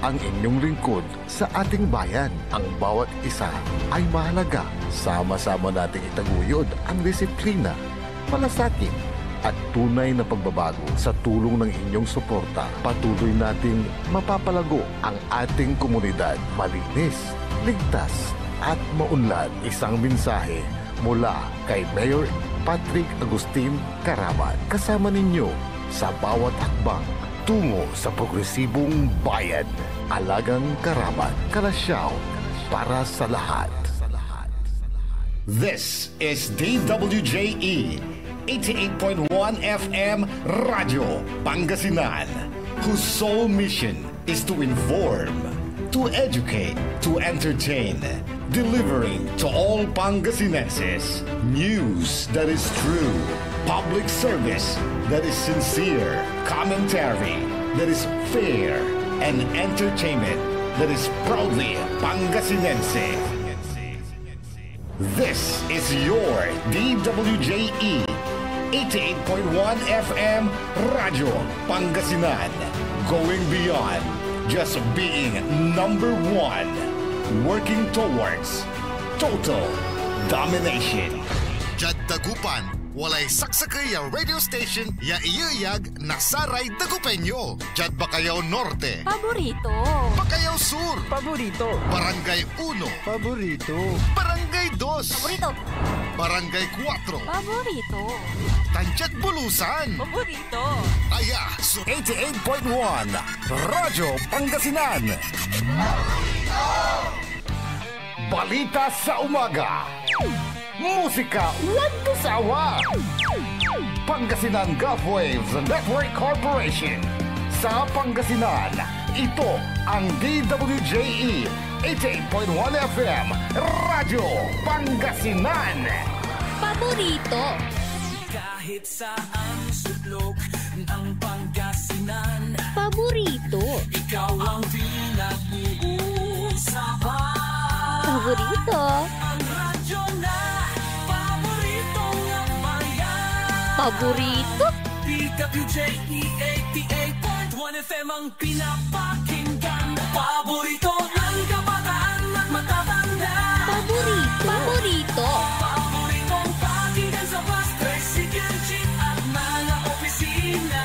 ang inyong lingkod sa ating bayan. Ang bawat isa ay mahalaga. Sama-sama nating itaguyod ang disiplina, malasakit at tunay na pagbabago. Sa tulong ng inyong suporta, patuloy nating mapapalago ang ating komunidad. Malinis, ligtas at maunlad. Isang mensahe mula kay Mayor Patrick Agustin Caraman. Kasama ninyo sa bawat hakbang tungo sa progresibong bayan. Alagang Caraman, Kalasyaw, para sa lahat. This is DWJE 88.1 FM Radio Pangasinan, whose sole mission is to inform, to educate, to entertain, delivering to all Pangasinenses news that is true, public service that is sincere, commentary that is fair, and entertainment that is proudly Pangasinense. This is your DWJE 88.1 FM Radio Pangasinan, going beyond just being number one, working towards total domination. Jad Dagupan, walay saksakay ya radio station ya iyayag nasaray Dagupeño. Jad Bacayao Norte, Paborito. Bacayao Sur, Paborito. Barangay 1, Paborito. Barangay 2, Paborito. Barangay 4, Paborito. Tanchat Bulusan, Paborito. Aya, 88.1 Radyo Pangasinan. Balita sa umaga. Musika walang sawa. Pangasinan Gulf Waves Network Corporation. Sa Pangasinan, ito ang DWJE 88.1 FM Radyo Pangasinan. Paborito. Kahit saan sulok ng Pangasinan, Paborito. ikaw ang pinag-uusapan. Paborito. Ang radyo na paborito ng bayan. Paborito. DWJE 88.1 FM ang pinapakinggan. Paborito ng kabataan at matatanda. Paborito. Paborito. Paboritong pakinggan sa bus, tricycle, jeep at mga opisina.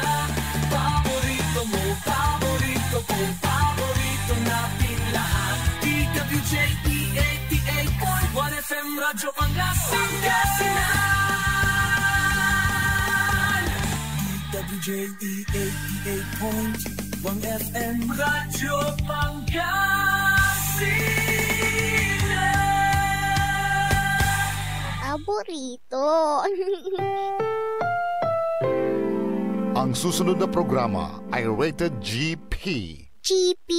Paborito mo, paborito ko, paborito natin lahat. DWJE 88.1 FM Radyo Pangasinan. DWJE 88.1 FM Radyo Pangasinan. Paborito. Ang susunod na programa ay rated GP. GP?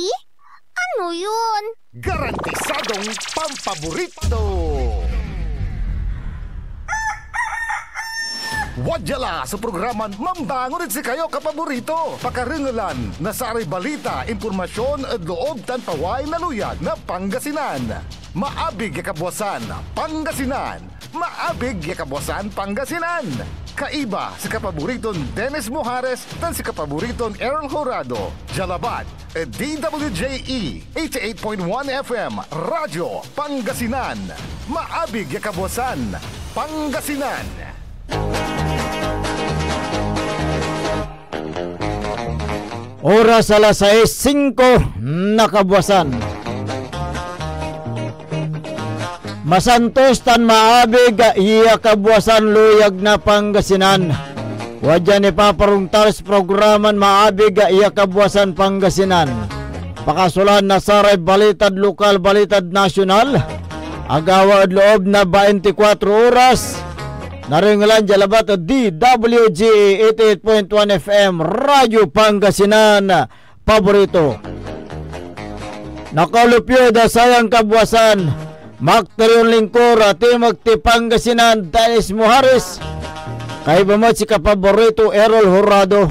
Ano yun? Garantisadong pampaborito! Wadyala sa programa Mambangon si kayo kapaborito. Pakaringalan na saray balita, impormasyon at loob tanpaway na luyag na Pangasinan. Maabig yakabwasan Pangasinan. Maabig yakabwasan Pangasinan. Kaiba si kapaboriton Dennis Mujares dan si kapaboriton Errol Horado. Jalabat, DWJE 88.1 FM Radyo Pangasinan. Maabig yakabwasan Pangasinan. Oras alas 6:05 nakabuwasan. Masantos tan maabig iya kabuwasan luyag na Pangasinan. Wadya ni paparungtar sa programan maabig iya kabuwasan Pangasinan. Pakasulan na saray balitad lokal, balitad nasyonal. Agawa at loob na 24 oras. Naringlan jalabat DWG 88.1 FM Radyo Pangasinan paborito. Nakalupyo da sayang kabuwasan Makterion Lingkor Timog ti Pangasinan Dennis Mujares. Kay bamot si kapaborito Errol Horado.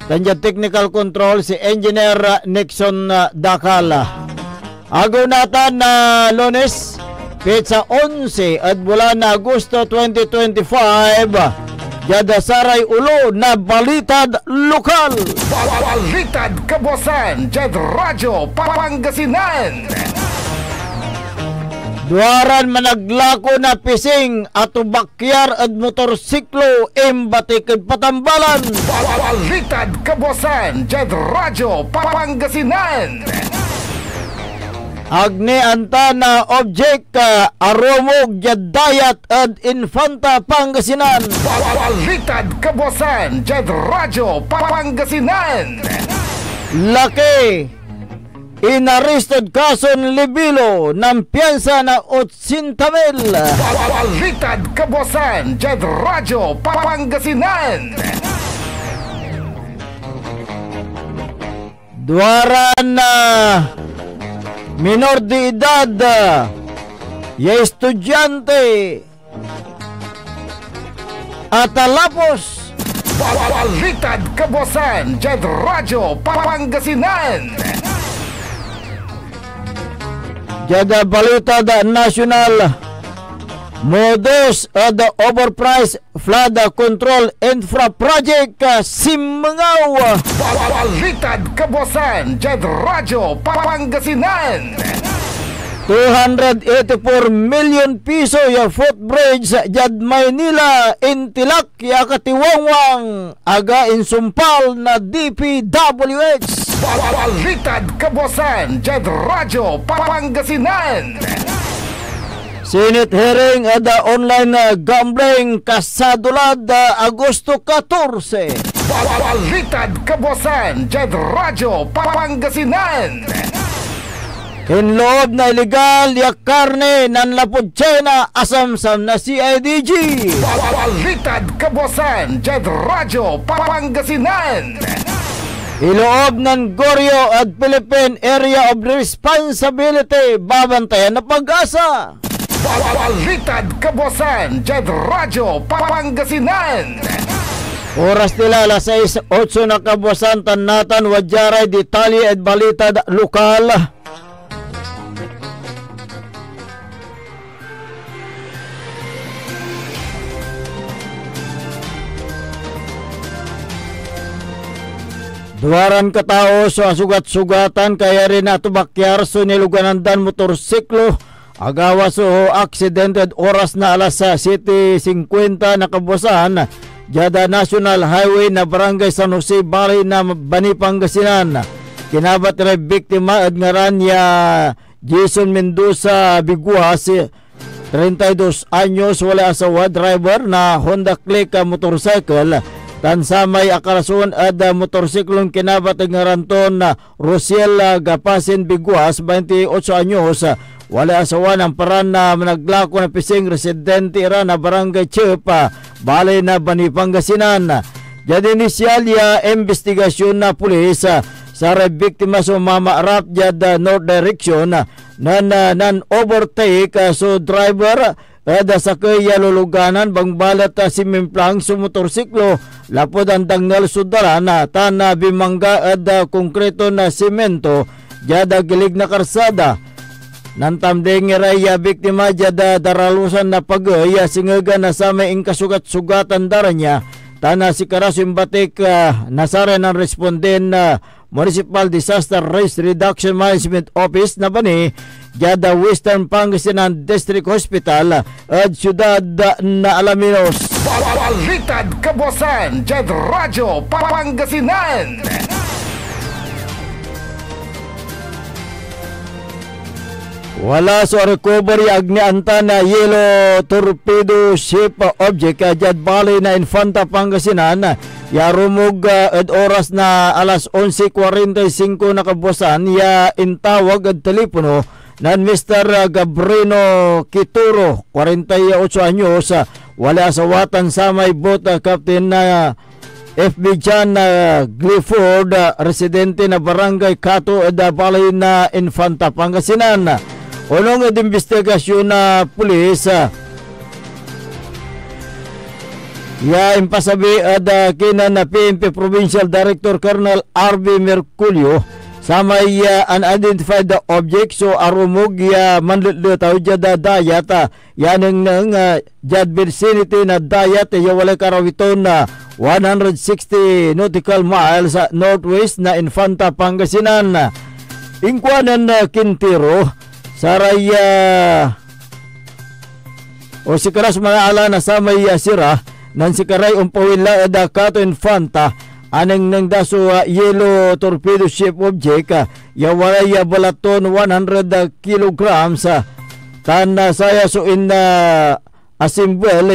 Tanya technical control si Engineer Nixon Dakala. Agunatan na Lunes Pizza 11 at bulan na Agosto 2025. Jada saray ulo na balitad lokal. Balitad kabuasan, Jad Radyo Pangasinan. Duaran managlako na pising at bakyar at motorsiklo embate kay patambalan. Balitad kabuasan, Jad Radyo Pangasinan. Agne anta na object aromog jadayat at Infanta Pangasinan. Balitad kabuasan, Jad Radyo Pangasinan. Laki inarrested kason libilo ng piyansa na 80,000. Balitad kabuasan, Jad Radyo Pangasinan. Duaran na minor de edad ya estudyante at talapos. Balitad kabuasan, Jad Radyo Pangasinan. Jada balita da national modus the overpriced flood control infra project Simangaw. Balitad kabuasan, Jad Radyo Pangasinan. 284 million piso ya footbridge jad Maynila intilak ya katiwangwang aga insumpal na DPWH. Balitad kabuasan, Jad Radyo Pangasinan. Senate hearing ada online gambling kasadulad Agosto 14. Balitad kabuasan, Jad Radyo Pangasinan. Kinloob na illegal ya karne nan lapod China asamsam na CIDG. Balitad kabuasan, Jad Radyo Pangasinan. Iloob ng Goryeo at Philippine Area of Responsibility babantayan na pag-asa. Balitad kabuasan, Jad Radyo Pangasinan. Oras nila alas 6:08 na kabuasan tanatan wadyaray detalye at balita lokal. Duwaran katao sa sugat-sugatan kaya rin nato bakyar so niluganandan motorsiklo agawa so accidented oras na alas 7:50 na kabuasan jada National Highway na Barangay San Jose Valley na Bani Pangasinan. Kinabat rin biktima at ngaran ya Jason Mendoza Biguas 32 anyos wala asawa driver na Honda Click motorcycle. Tansamay akarason at motorsiklong kinabat ng ranton na Rosiel Gapasin Biguas 28 anyos wala asawa ng paran na naglako na pising residente ra na Barangay Chip Balay na Bani Pangasinan. Jadi inisyal ya investigasyon na pulis sa biktima so mamaarap jad north direction nan overtake so driver ada sakay luluganan bang balat si Mimplang sa motorsiklo lapod ang dangal sudara na tana bimangga ada konkreto na semento jada gilig na karsada nantamdeng raya biktima jada daralusan na pagaya singaga na sa may kasugat-sugatan daranya tana si Karasim Batik nasara ng responden na Municipal Disaster Risk Reduction Management Office na Bani jada Western Pangasinan District Hospital at Ciudad na Alaminos. Balitad kabuasan, Jad Radyo Pangasinan. Wala sa recovery agnianta na yellow torpedo ship object jad Balay na Infanta Pangasinan ya rumog at oras na alas 11:45 na kabuasan ya intawag at telepono nan Mr. Gabrino Kituro 48 anyos wala asawatan sa may boat captain na FB Jan Clifford residente na Barangay Cato at Balay na Infanta Pangasinan. Unong investigasyon na pulis ya impasabi ada kinan na PNP Provincial Director Colonel RB Merculio sa may unidentified object so arumog manlulutaw jad dayat yanang nang jad vicinity na dayat wala karawiton na 160 nautical miles sa northwest na Infanta, Pangasinan. Ingkwanan na Quintero saray o sikaras manaala na sa may sira nan sikaray umpawila da Cato Infanta aneng nang daso yellow torpedo ship object yawalay balaton 100 kilograms tan saya so in assemble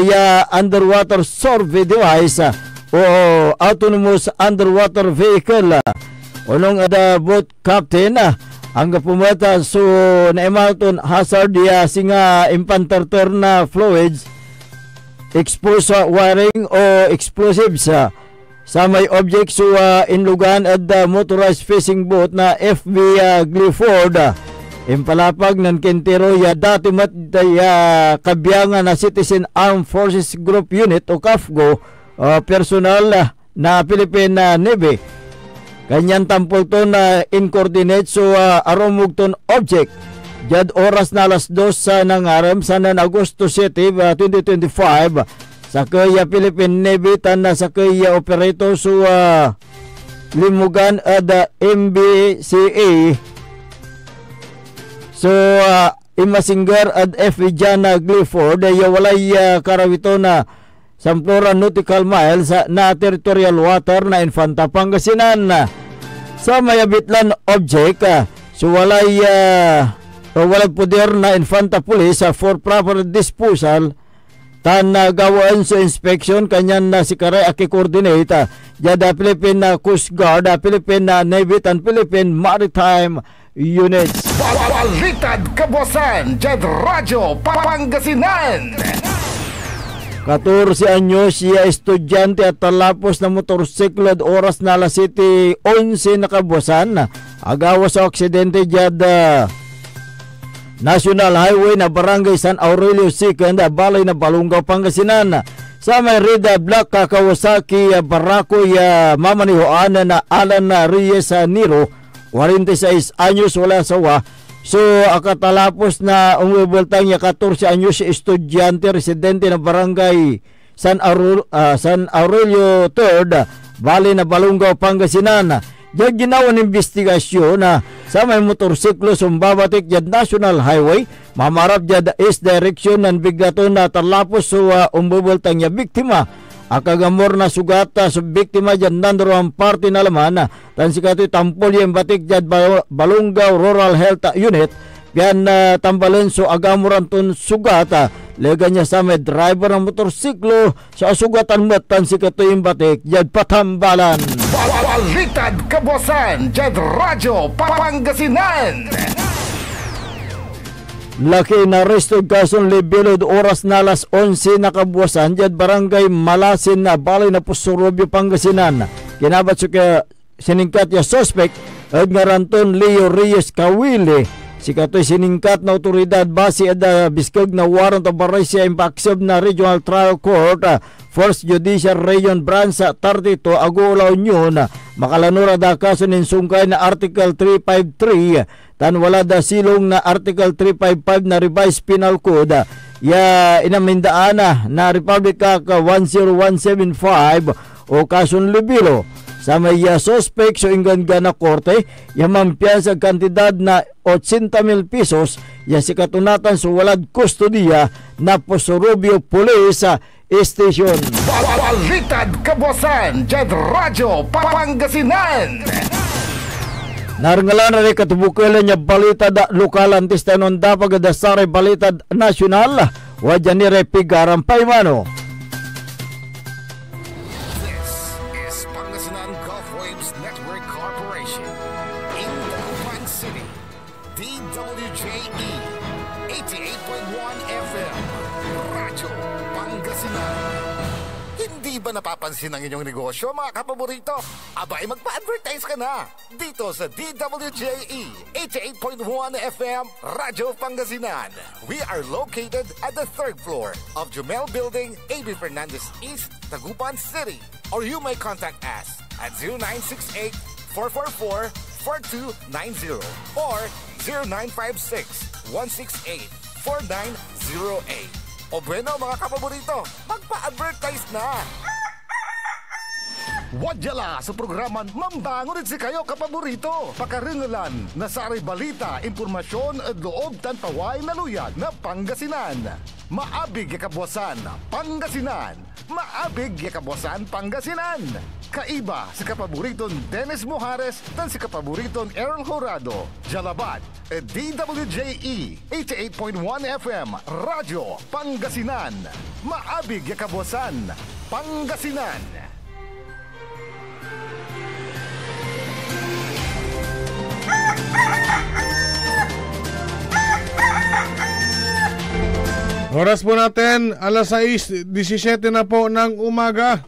underwater survey device o autonomous underwater vehicle unong ada boat captain ang pumata so naimalton hazard singa impanterter na fluids exposed wiring o explosives sa may object so inlugan at motorized fishing boat na FV Clifford impalapag ng Quintero dati mat kabiyangan na Citizen Armed Forces Group Unit o CAFGO personal na Philippine Navy kanyan tampol to na in coordinate so arumog ton object jad oras na alas 2 sa nangaram sa Agosto 7, 2025 sa kaya Philippine Navy tan na sa kaya operator so limugan at MBCA so imasinggar at Jana Clifford walay karawito na samplora nautical miles na territorial water na Infanta, Pangasinan sa mayabitlan object so walay walang poder na Infanta Police for proper disposal tan gawaan sa inspection kanyan na si Karay aki-coordinate jada Philippine Coast Guard, Philippine Navy tan Philippine Maritime Units. Balitad Kabuasan, Jed Radyo Pangasinan. 14 anyos siya estudyante at talapos na motorsiklo at oras na alas 7:11 na Kabuasan agawa sa aksidente jada National Highway na Barangay San Aurelio 2nd, Balay na Balungaw, Pangasinan. Sa may Rida Black Kawasaki Barakoy mamanihoan na Alan Reyes Niro, 46 anyos wala sawa. So akatalapos na umubultang 14 anyos estudyante residente ng Barangay San Aurelio 3rd, Balay na Balungaw, Pangasinan. Diyan ginawa ng investigasyon na sa may motorsiklo sumbabatik jad National Highway mamarap jad east direction ng biglaton na talapos so umbubultang niya biktima akagamor na sugata sa biktima jad nandro ang party na laman tan sikato'y tampol yung batik jad Balungaw Rural Health Unit yan tambalen so agamoran ton sugata lega niya sa may driver ng motorsiklo sa sugatan matan sikato'y yung batik jad patambalan. Balitad Kabuasan, Jed Radyo Pangasinan. Laki na resto kason libilod oras na alas 11 na Kabuasan jad Barangay Malasin na Balay na Pusurobyo, Pangasinan. Kinabat so kaya siningkat ya suspect at ngaranton Leo Reyes Kawili si kato'y siningkat na otoridad base at biskag na warrant of arrest siya impaksob na Regional Trial Court First Judicial Region Branch 32 Agulaw Union makalanura da kaso nin sungkay na Article 353 tan wala da silong na Article 355 na Revised Penal Code ya inamindaana na Republic Act 10175 o kason libilo sa may suspect so inggan na korte yamampian sa kantidad na 80,000 pesos ya si katunatan so walad kustodiya na Pusurubyo Police Station. Balitad Kabuasan, Jed Radyo Pangasinan. Narangalan na rin katubukilan niya balita da lokal antis tanon da pagadasare balita nasyonal wajan ni Repigaran Paimano. This is Pangasinan Gulf Waves Network Corporation in Dagupan City, DWJE 88.1 FM, Radyo Pangasinan. Hindi ba napapansin ang inyong negosyo, mga kapaborito? Abay, magpa-advertise ka na dito sa DWJE 88.1 FM, Radyo Pangasinan. We are located at the 3rd floor of Jumel Building, A.B. Fernandez East, Dagupan City. Or you may contact us at 0968-444-3699 0917-4290 or 0956-168-4908. O bueno mga kapaborito, magpa-advertise na! Wadyala sa programan Mambangon si kayo kapaborito. Pakaringalan na sa balita, impormasyon at loob tantaway na luyag na Pangasinan. Maabig yakabwasan Pangasinan. Maabig yakabwasan Pangasinan. Kaiba si kapaboriton Dennis Mojares dan si kapaboriton Errol Horado. Jalabat at DWJE 88.1 FM Radyo Pangasinan. Maabig yakabwasan Pangasinan. Oras po natin, alas 6:17 na po ng umaga.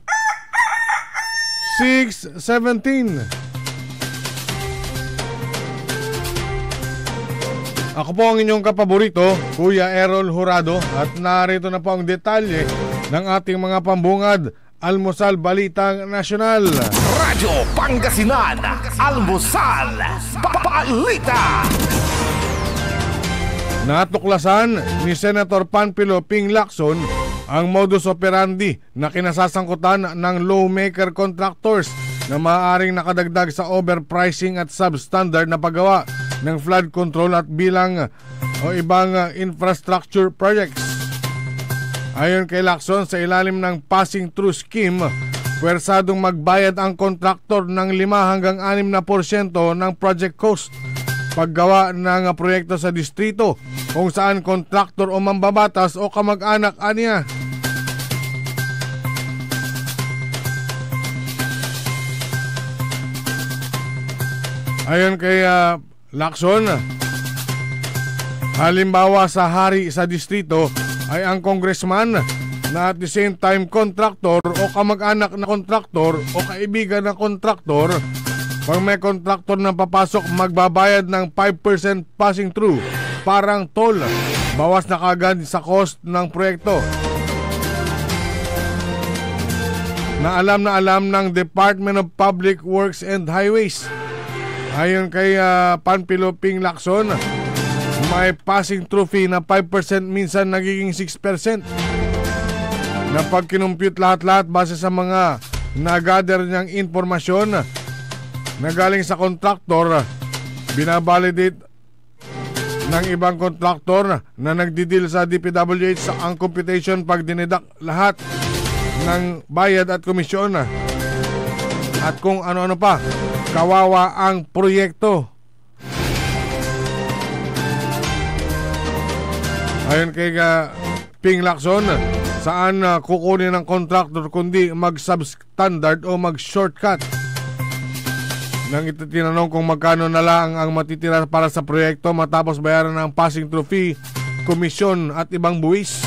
6:17. Ako po ang inyong kapaborito, Kuya Errol Jurado, at narito na po ang detalye ng ating mga pambungad. Almusal Balitang Nasyonal. Radyo Pangasinan, Almusal Balita. Natuklasan ni Senator Panfilo Ping Lacson ang modus operandi na kinasasangkutan ng lawmaker contractors na maaaring nakadagdag sa overpricing at substandard na paggawa ng flood control at bilang o ibang infrastructure projects. Ayon kay Lacson, sa ilalim ng passing through scheme, pwersadong magbayad ang kontraktor ng 5 hanggang 6% ng project cost paggawa ng proyekto sa distrito kung saan kontraktor o mambabatas o kamag-anak aniya. Ayon kay Lacson, halimbawa sa hari sa distrito ay ang congressman na at the same time kontraktor o kamag-anak na kontraktor o kaibigan ng kontraktor. Pag may kontraktor na papasok, magbabayad ng 5% passing through, parang toll. Bawas na kagad sa cost ng proyekto. Na alam ng Department of Public Works and Highways. Ayon kay Panfilo Ping Lacson, may passing through fee na 5%, minsan nagiging 6%. Na pag kinumpute lahat-lahat base sa mga na-gather niyang informasyon na galing sa kontraktor, binabalidate ng ibang kontraktor na nagdidil sa DPWH ang computation pag dinedak lahat ng bayad at komisyon at kung ano-ano pa. Kawawa ang proyekto. Ayon kay Ping Lacson, saan kukunin ng kontraktor kundi mag-substandard o mag-shortcut. Nang tinanong kung magkano na lang ang matitira para sa proyekto matapos bayaran ng passing through fee, komisyon at ibang buwis.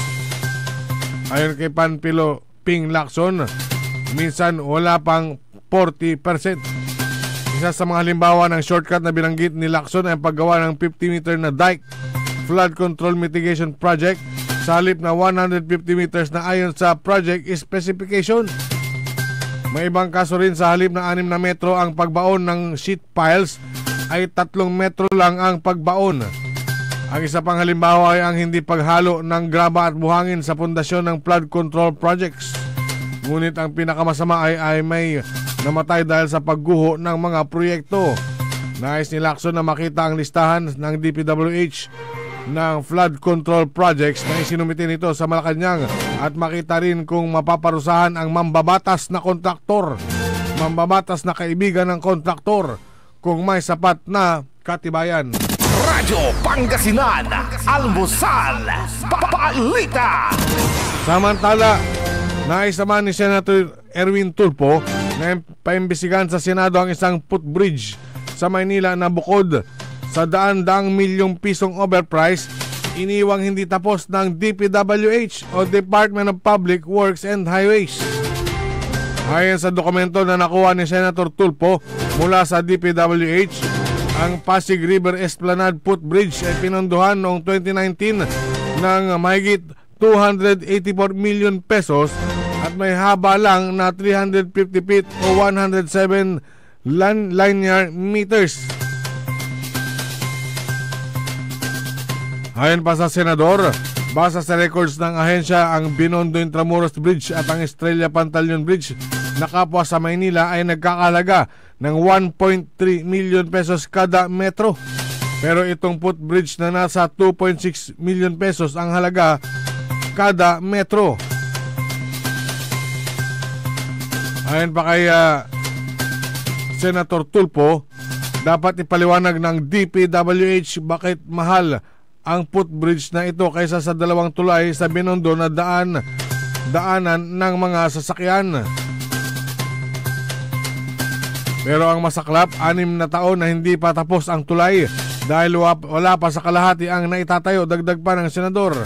Ayon kay Panfilo Ping Lacson, minsan wala pang 40%. Isa sa mga halimbawa ng shortcut na binanggit ni Lacson ay paggawa ng 50-meter na dike flood control mitigation project sa halip na 150 meters na ayon sa project specification. May ibang kaso rin sa halip na 6 na metro ang pagbaon ng sheet piles ay 3 metro lang ang pagbaon. Ang isa pang halimbawa ay ang hindi paghalo ng graba at buhangin sa pundasyon ng flood control projects. Ngunit ang pinakamasama ay may namatay dahil sa pagguho ng mga proyekto. Nais ni Lacson na makita ang listahan ng DPWH ng flood control projects na isinumite nito sa Malacanang at makita rin kung mapaparusahan ang mambabatas na kontraktor, mambabatas na kaibigan ng kontraktor kung may sapat na katibayan. Radyo Pangasinan, Almusal Balita. Samantala, naisama ni Senator Erwin Tulfo na paimbestigahan sa Senado ang isang footbridge sa Maynila na bukod sa daan-daang milyong pisong overprice, iniwang hindi tapos ng DPWH o Department of Public Works and Highways. Ayon sa dokumento na nakuha ni Senator Tulfo mula sa DPWH, ang Pasig River Esplanade Footbridge ay pinondohan noong 2019 ng mahigit 284 million pesos at may haba lang na 350 feet o 107 linear meters. Ayon pa sa senador, base sa records ng ahensya, ang Binondo Intramuros Bridge at ang Estrella Pantaleon Bridge na kapwa sa Maynila ay nagkakalaga ng 1.3 million pesos kada metro. Pero itong footbridge na nasa 2.6 million pesos ang halaga kada metro. Ayon pa kay Senator Tulfo, dapat ipaliwanag ng DPWH bakit mahal ang footbridge na ito kaysa sa dalawang tulay sa Binondo na daanan ng mga sasakyan. Pero ang masaklap, 6 na taon na hindi pa tapos ang tulay dahil wala pa sa kalahati ang naitatayo, dagdag pa ng senador.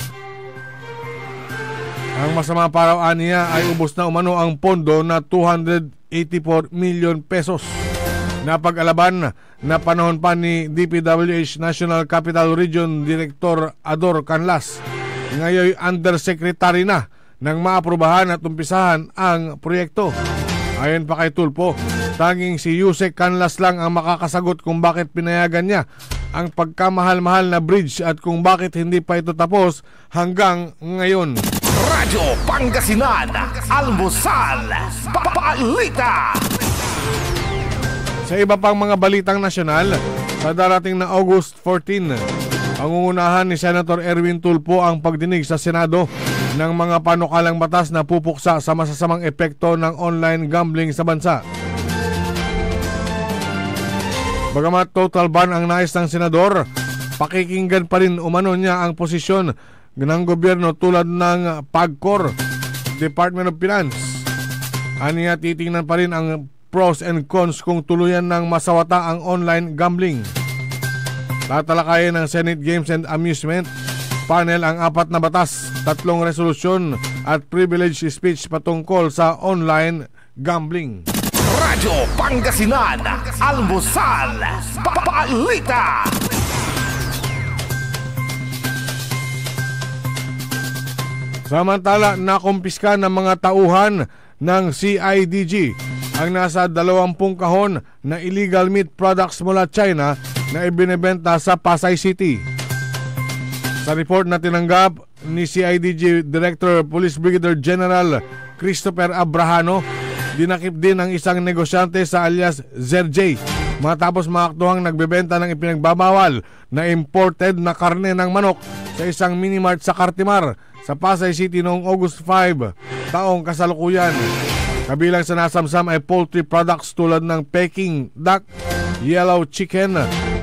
Ang masama pa raw niya ay ubos na umano ang pondo na 284 million pesos. Napag-alaban na panahon pa ni DPWH National Capital Region Director Ador Canlas. Ngayon undersecretary na nang maaprubahan at umpisahan ang proyekto. Ayon pa kay Tulfo, tanging si Yusek Canlas lang ang makakasagot kung bakit pinayagan niya ang pagkamahal-mahal na bridge at kung bakit hindi pa ito tapos hanggang ngayon. Radyo Pangasinan, Almusal, Balita. Sa iba pang mga balitang nasyonal, sa darating na August 14, pangungunahan ni Senator Erwin Tulfo ang pagdinig sa Senado ng mga panukalang batas na pupuksa sa masasamang epekto ng online gambling sa bansa. Bagamat total ban ang nais ng senador, pakikinggan pa rin umano niya ang posisyon ng gobyerno tulad ng PAGCOR, Department of Finance. Aniya titingnan pa rin ang pros and cons kung tuluyan ng masawata ang online gambling. Tatalakayin ng Senate Games and Amusement Panel ang 4 na batas, 3 resolusyon at privilege speech patungkol sa online gambling. Radyo Pangasinan, Almusal, Balita. Samantala, nakumpiska ng mga tauhan ng CIDG ang nasa 20 kahon na illegal meat products mula China na ibinebenta sa Pasay City. Sa report na tinanggap ni CIDG Director Police Brigadier General Christopher Abrahano, dinakip din ang isang negosyante sa alias ZJ matapos maaktuhang nagbebenta ng ipinagbabawal na imported na karne ng manok sa isang minimart sa Cartimar sa Pasay City noong August 5 taong kasalukuyan. Kabilang sa nasamsam ay poultry products tulad ng Peking duck, yellow chicken,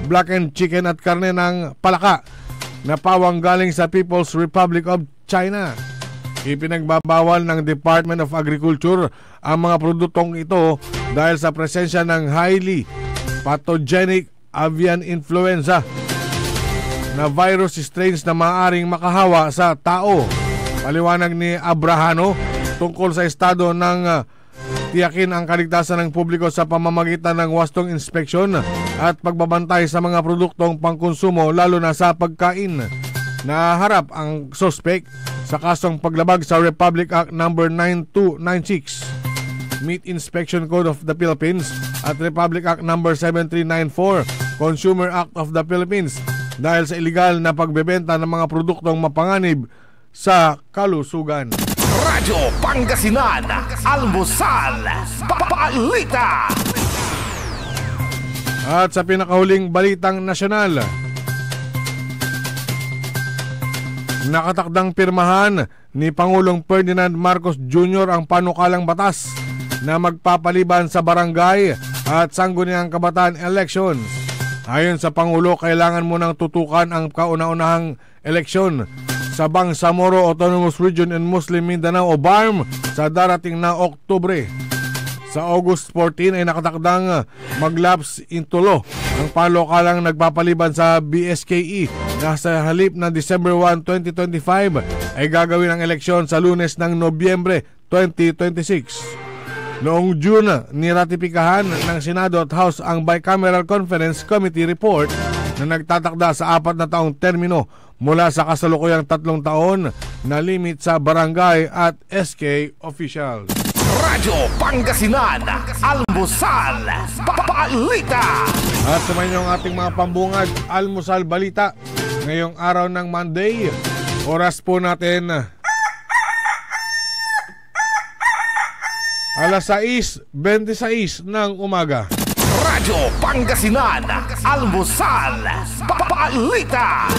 blackened chicken at karne ng palaka na pawang galing sa People's Republic of China. Ipinagbabawal ng Department of Agriculture ang mga produktong ito dahil sa presensya ng highly pathogenic avian influenza na virus strains na maaaring makahawa sa tao. Paliwanag ni Abrahano tungkol sa estado ng tiyakin ang kaligtasan ng publiko sa pamamagitan ng wastong inspeksyon at pagbabantay sa mga produktong pangkonsumo lalo na sa pagkain. Naharap ang suspect sa kasong paglabag sa Republic Act No. 9296, Meat Inspection Code of the Philippines at Republic Act No. 7394, Consumer Act of the Philippines dahil sa iligal na pagbebenta ng mga produktong mapanganib sa kalusugan. Radyo Pangasinan, Almusal, Balita. At sa pinakahuling balitang nasyonal, nakatakdang pirmahan ni Pangulong Ferdinand Marcos Jr. ang panukalang batas na magpapaliban sa barangay at sangguniang kabataan elections. Ayon sa Pangulo, kailangan munang tutukan ang kauna-unahang eleksyon sa Bangsamoro Autonomous Region in Muslim Mindanao o BARM sa darating na Oktubre. Sa August 14 ay nakatakdang maglaps into law ang panukalang nagpapaliban sa BSKE na sa halip na December 1, 2025 ay gagawin ang eleksyon sa Lunes ng Nobyembre 2026. Noong June, niratipikahan ng Senado at House ang Bicameral Conference Committee report na nagtatakda sa 4 na taong termino mula sa kasalukuyang 3 taon na limit sa barangay at SK officials. Radyo Pangasinan, Almusal, Balita. At sumayin niyo ang ating mga pambungad, Almusal Balita. ngayong araw ng Monday. Oras po natin alas 6:26 ng umaga. Radyo Pangasinan, Almusal, Balita.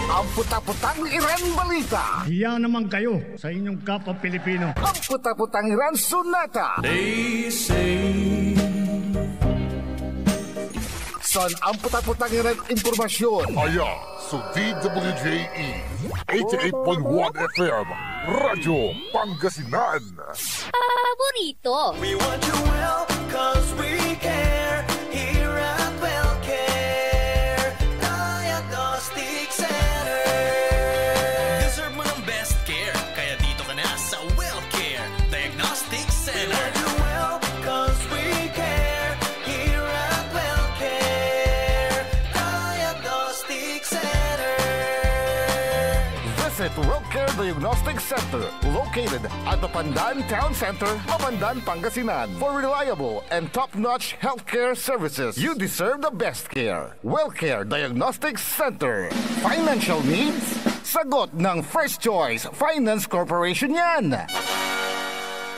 Ang puta-putang Iran Balita. Hiya naman kayo sa inyong kapwa Pilipino. Ang puta-putang Iran Sunata. They say Son, ang puta-putang Iran Impormasyon. Aya, so DWJE 88.1 FM, Radyo Pangasinan. Paborito. we want you well, cause we care. Here at WellCare Diagnostic Center. Deserve mo ng best care, kaya dito ka na sa WellCare Diagnostic Center. We want you well, cause we care. Here at WellCare Diagnostic Center. Visit WellCare Diagnostic Center, located at the Pandan Town Center, Mapandan, Pangasinan. For reliable and top-notch healthcare services, you deserve the best care. WellCare Diagnostic Center. Financial needs? Sagot ng First Choice Finance Corporation yan.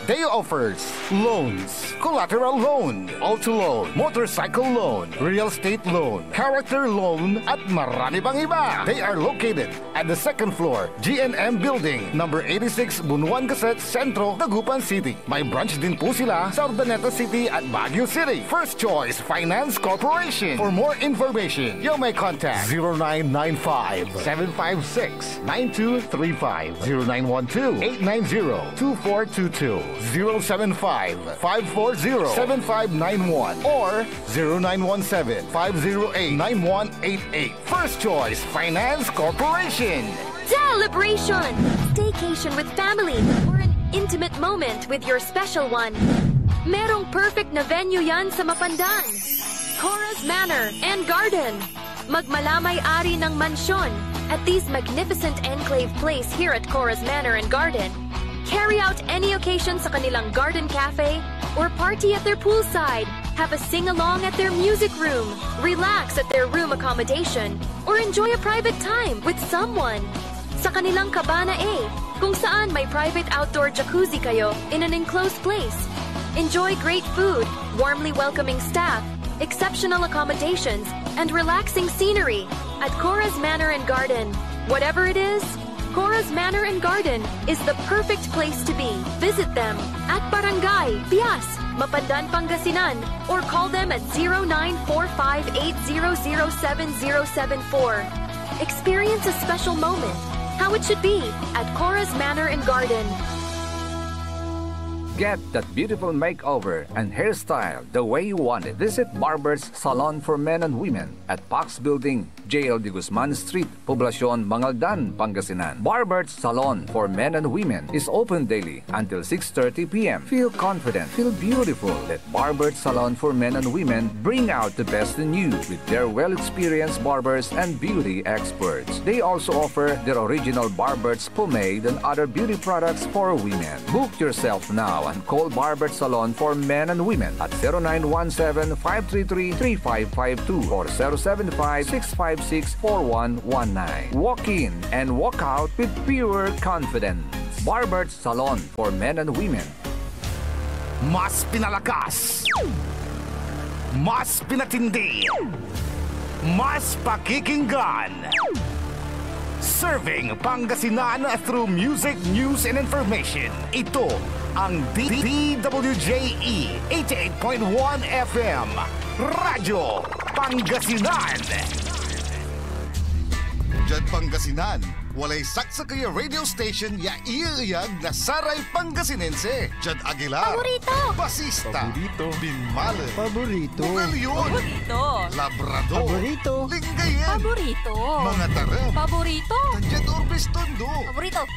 They offers loans, collateral loan, auto loan, motorcycle loan, real estate loan, character loan, at marami pang iba. They are located at the second floor, GNM Building, number 86, Bunuan Gazette, Centro, Dagupan City. May branch din po sila sa Urdaneta City at Baguio City. First Choice Finance Corporation. For more information, you may contact 0995-756-9235, 0912-890-2422. 075-540-7591 or 0917-508-9188. First Choice Finance Corporation. Celebration! Staycation with family or an intimate moment with your special one. Merong perfect na venue yan sa Mapandan. Cora's Manor and Garden. Magmalamay-ari ng mansyon at this magnificent enclave place here at Cora's Manor and Garden. Carry out any occasion sa kanilang garden cafe or party at their poolside. Have a sing-along at their music room. Relax at their room accommodation or enjoy a private time with someone. Sa kanilang Cabana A, kung saan may private outdoor jacuzzi kayo in an enclosed place. Enjoy great food, warmly welcoming staff, exceptional accommodations, and relaxing scenery at Cora's Manor and Garden. Whatever it is, Cora's Manor and Garden is the perfect place to be. Visit them at Barangay Pias, Mapandan, Pangasinan, or call them at 0945-800-7074. Experience a special moment, how it should be at Cora's Manor and Garden. Get that beautiful makeover and hairstyle the way you want it. Visit Barber's Salon for Men and Women at Pax Building, JL de Guzman Street, Poblacion, Mangaldan, Pangasinan. Barber's Salon for Men and Women is open daily until 6:30 p.m. Feel confident, feel beautiful. Let Barber's Salon for Men and Women bring out the best in you with their well-experienced barbers and beauty experts. They also offer their original Barber's pomade and other beauty products for women. Book yourself now and call Barber's Salon for Men and Women at 0917-533-3552 or 075-656-4119. Walk in and walk out with pure confidence. Barber's Salon for Men and Women. Mas pinalakas, mas pinatindi, mas pakikinggan. Serving Pangasinan through music, news, and information. Ito ang DWJE 88.1 FM, Radyo Pangasinan. Diyan Pangasinan, walay saksakaya radio station ya iiyag na saray Pangasinense. Diyan Aguilar, Paborito. Basista, Binmale, Paborito. Bugalion, Labrador, Paborito. Lingayen, Paborito. mga taram, Paborito. Diyan Orbis Tondo. Paborito.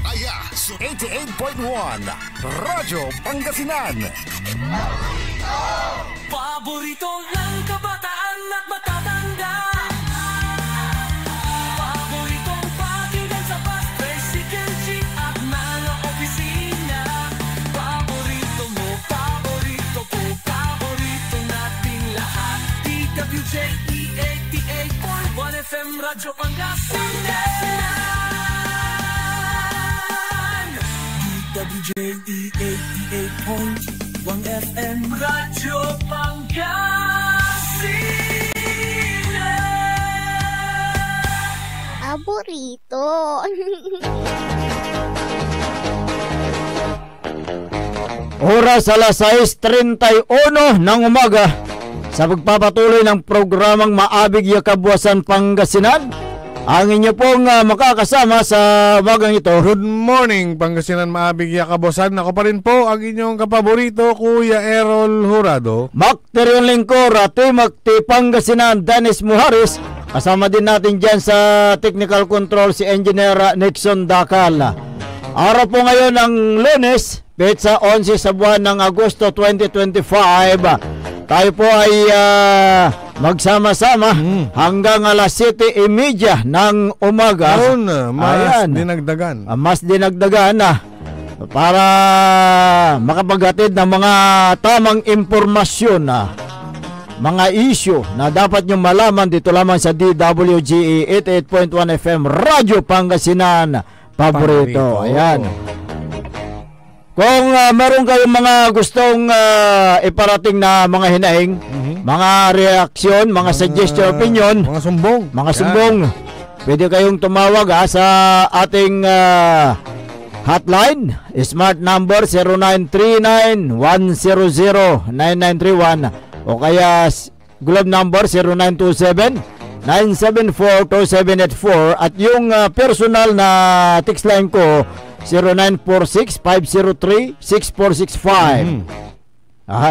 Aya, so 88.1 Radyo Pangasinan. Paborito ng kabataan at matatanda. Paboritong pakinggan sa bus, tricycle, jeep at mga opisina. Paborito mo, paborito ko, paborito natin lahat. DWJE 88.1 Radyo Pangasinan DWJE 88.1 FM Radyo Pangasinan Paborito. Oras alas 6:31 ng umaga sa pagpapatuloy ng programang Maabig Yakabuasan Pangasinan. Ang inyo pong makakasama sa umagang ito. Good morning, Pangasinan Maabig Yakabuasan. Ako pa rin po ang inyong kapaborito, Kuya Errol Jurado. Makterion Lingkor, Makti Pangasinan, Dennis Muharis. Kasama din natin dyan sa technical control si Engineer Nixon Dakal. Araw po ngayon ng Lunes, petsa 11 sa buwan ng Agosto 2025. Tayo po ay magsama-sama hanggang alas 7:30 ng umaga. Ayun, mas dinagdagan. Mas dinagdagan na para makapaghatid ng mga tamang impormasyon mga issue na dapat nyo malaman dito lamang sa DWGE 88.1 FM Radyo Pangasinan Paborito. Ayan. Kung meron kayong mga gustong iparating na mga hinaing, mga reaksyon, mga suggestion, opinion, mga sumbong, pwede kayong tumawag sa ating hotline, smart number 0939-100-9931 o kaya globe number 0927-974-2784 at yung personal na text line ko 0946-503-6465.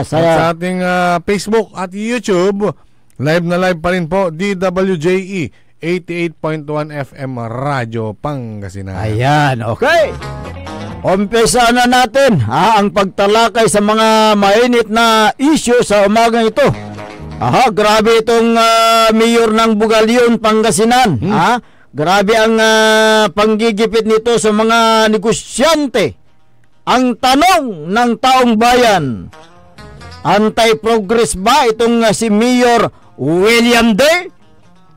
Sa ating Facebook at YouTube, live na live pa rin po, DWJE 88.1 FM Radyo Pangasinan. Ayan, okay. Umpisa na natin ang pagtalakay sa mga mainit na issue sa umagang ito. Grabe itong mayor ng Bugalyon, Pangasinan. Grabe ang panggigipit nito sa mga negosyante. Ang tanong ng taong bayan, anti-progress ba itong si Mayor William D?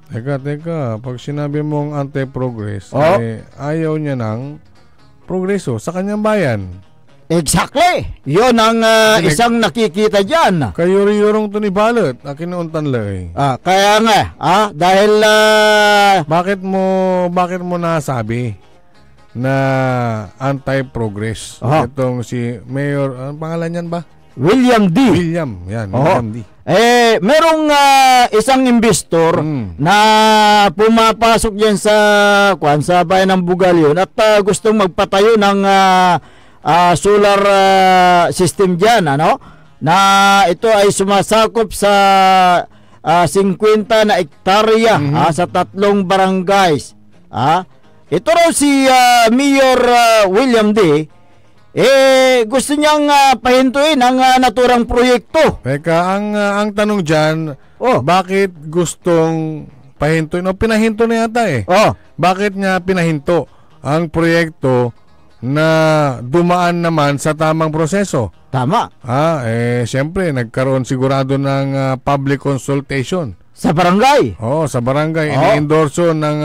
Teka, pag sinabi mong anti-progress, ayaw niya ng progreso sa kanyang bayan. Exactly. Yun ang isang nakikita dyan. Kayuri-yurong to ni Balot, akinuuntan lay. Kaya nga, dahil bakit mo nasabi na anti-progress itong si Mayor, anong pangalan niyan ba? William D. William D. Merong isang investor na pumapasok diyan sa bayan ng Bugalyon at gustong magpatayo ng solar system diyan, na ito ay sumasakop sa 50 na ektarya sa 3 barangays. Ito raw si Mayor William D. Gusto niyang pahintuin ang naturang proyekto. Teka, ang tanong dyan, bakit gustong pahintuin? O pinahinto na yata Bakit niya pinahinto ang proyekto na dumaan naman sa tamang proseso? Tama. Siyempre, nagkaroon sigurado ng public consultation. Sa barangay? Sa barangay. Ini-endorso ng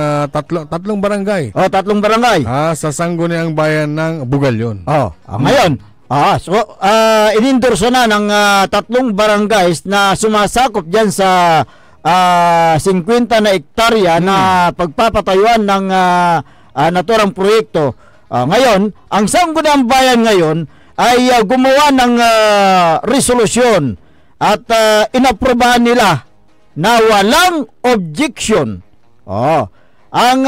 tatlong barangay. 3 barangay. Sa sangguniang bayan ng Bugalyon. Ngayon, in-endorso na ng 3 barangays na sumasakop dyan sa 50 na ektarya na pagpapatayuan ng naturang proyekto. Ngayon, ang sangguniang bayan ngayon ay gumawa ng resolusyon at inaprobahan nila na walang objection. Ang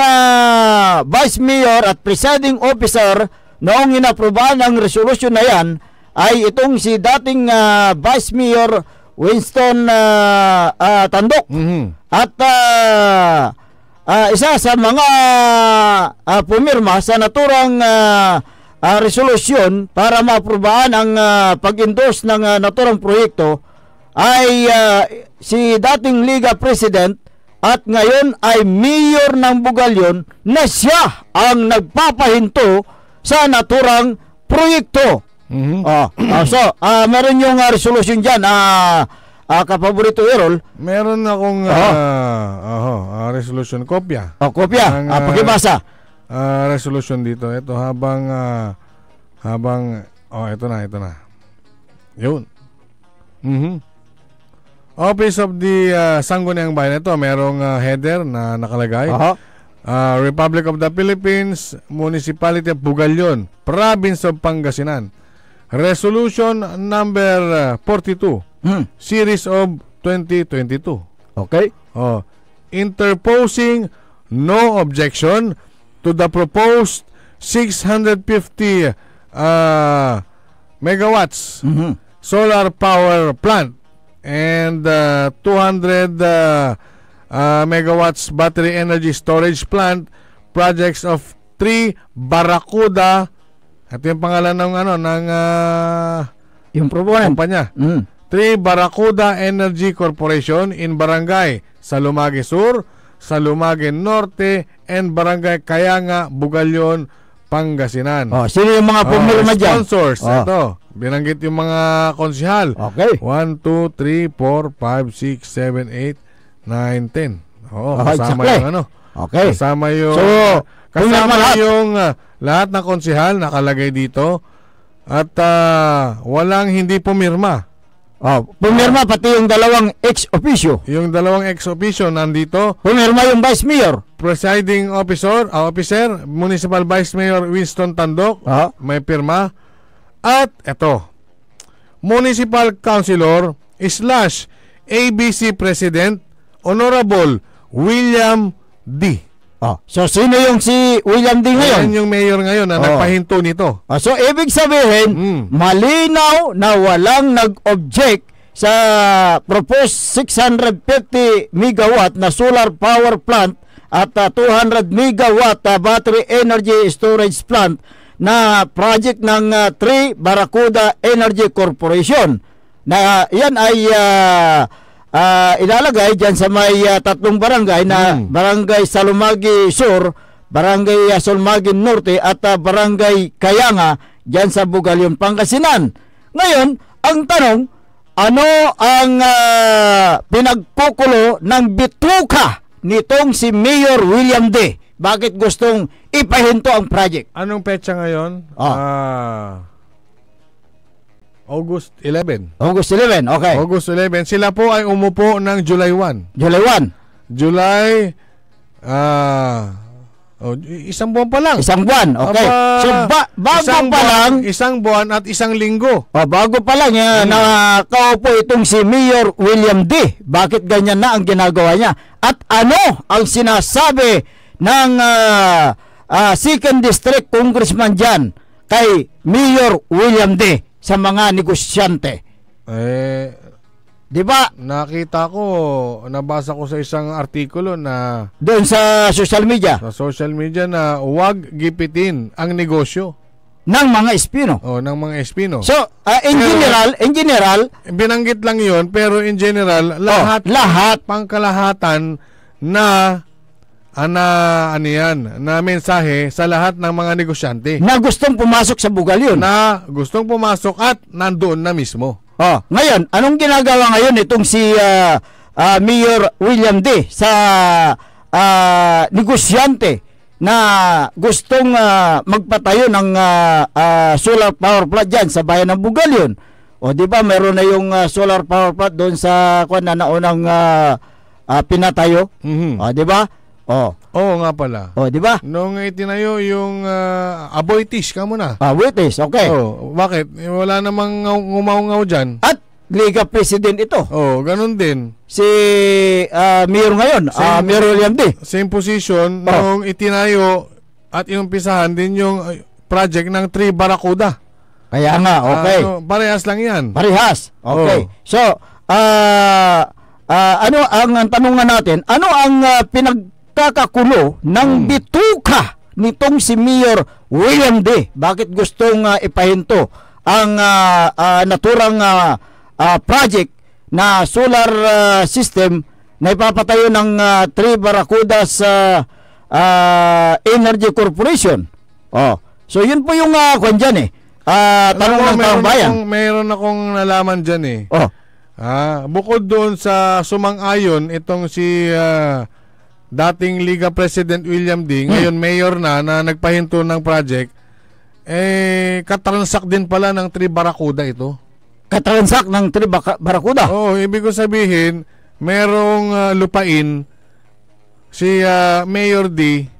Vice Mayor at Presiding Officer noong inaprobahan ng resolution na yan ay itong si dating Vice Mayor Winston Tandok. At isa sa mga pumirma sa naturang resolusyon para maaprobahan ang pag-endorse ng naturang proyekto ay si dating Liga President at ngayon ay Mayor ng Bugalyon na siya ang nagpapahinto sa naturang proyekto. Meron yung resolution dyan, kapaborito Errol. Meron akong resolution kopya. Kopya. Pakibasa. Resolution dito. Ito habang ito na. Yun. Office of the Sangguniang Bayan. Ito, merong header na nakalagay. Republic of the Philippines, Municipality of Bugalyon, Province of Pangasinan. Resolution number 42, Series of 2022. Okay. Interposing no objection to the proposed 650 megawatts solar power plant and 200 megawatts battery energy storage plant projects of 3 Barracuda. Ito yung pangalan ng yung proponent kumpanya. 3 Barracuda Energy Corporation in Barangay Salumage Sur, Salumage Norte, and Barangay Kayanga, Bugalyon, Pangasinan. Sino yung mga pumirma dyan? Sponsors. Ito, binanggit yung mga konsihal. Okay. 1, 2, 3, 4, 5, 6, 7, 8, 9, 10. Kasama exactly. yung Okay. Kasama yung lahat ng konsihal nakalagay dito. At walang hindi pumirma. Pumirma pati yung dalawang ex-officio. Yung dalawang ex-officio nandito. Pumirma yung Vice Mayor. Presiding officer, Municipal Vice Mayor Winston Tandok, may pirma. At ito, Municipal Councilor / ABC President, Honorable William D. So sino yung si William D ngayon? Yan yung mayor ngayon na nagpahinto nito. So ibig sabihin, malinaw na walang nag-object sa proposed 650 megawatt na solar power plant at 200 megawatt battery energy storage plant na project ng 3 Barracuda Energy Corporation. Na yan ay ilalagay dyan sa may tatlong barangay na Barangay Salumagi Sur, Barangay Salumagi Norte at Barangay Kayanga dyan sa Bugalyon, Pangasinan. Ngayon, ang tanong, ano ang pinagkukulo ng bituka nitong si Mayor William D? Bakit gustong ipahinto ang project? Anong petsa ngayon? August 11. August 11, okay. August 11. Sila po ay umupo ng July 1. July 1. July, isang buwan pa lang. Isang buwan, okay. So, bago pa lang. Isang buwan at isang linggo. Bago pa lang nakaupo itong si Mayor William D. Bakit ganyan na ang ginagawa niya? At ano ang sinasabi ng 2nd District Congressman dyan kay Mayor William D. sa mga negosyante? Di ba? Nabasa ko sa isang artikulo na doon sa social media. Sa social media na huwag gipitin ang negosyo ng mga espino. Ng mga espino. So, in general, binanggit lang 'yon, pero in general, lahat pangkalahatan na mensahe sa lahat ng mga negosyante na gustong pumasok sa Bugalyon. Na gustong pumasok at nandoon na mismo. Ngayon, anong ginagawa ngayon itong si Mayor William D. sa negosyante na gustong magpatayo ng solar power plant dyan sa bayan ng Bugalyon? Di ba meron na yung solar power plant doon sa naunang pinatayo? Di ba? Oo nga pala. Di ba? Nung itinayo yung Aboitish ka muna. Aboitish, okay. Bakit? Wala namang ngumaw-ngaw dyan. At Liga President ito. Ganun din. Si Mayor ngayon, Mayor William D. Same position nung itinayo at inumpisahan din yung project ng 3 Barracuda. Kaya nga, okay. Parehas lang yan. Parehas, okay. So, ano ang tanong nga natin? Ano ang pinagkakakulo ng bituka nitong si Mayor William D? Bakit gustong ipahinto ang naturang project na solar system na ipapatayo ng 3 Barracudas Energy Corporation? So yun po yung kwan dyan tanong ng taong bayan. Mayroon akong nalaman dyan bukod doon sa sumang-ayon itong si dating Liga President William D, ngayon mayor na nagpahinto ng project, katransak din pala ng 3 Barracuda ito. Katransak ng 3 Barracuda? Oo, ibig ko sabihin, merong lupain si Mayor D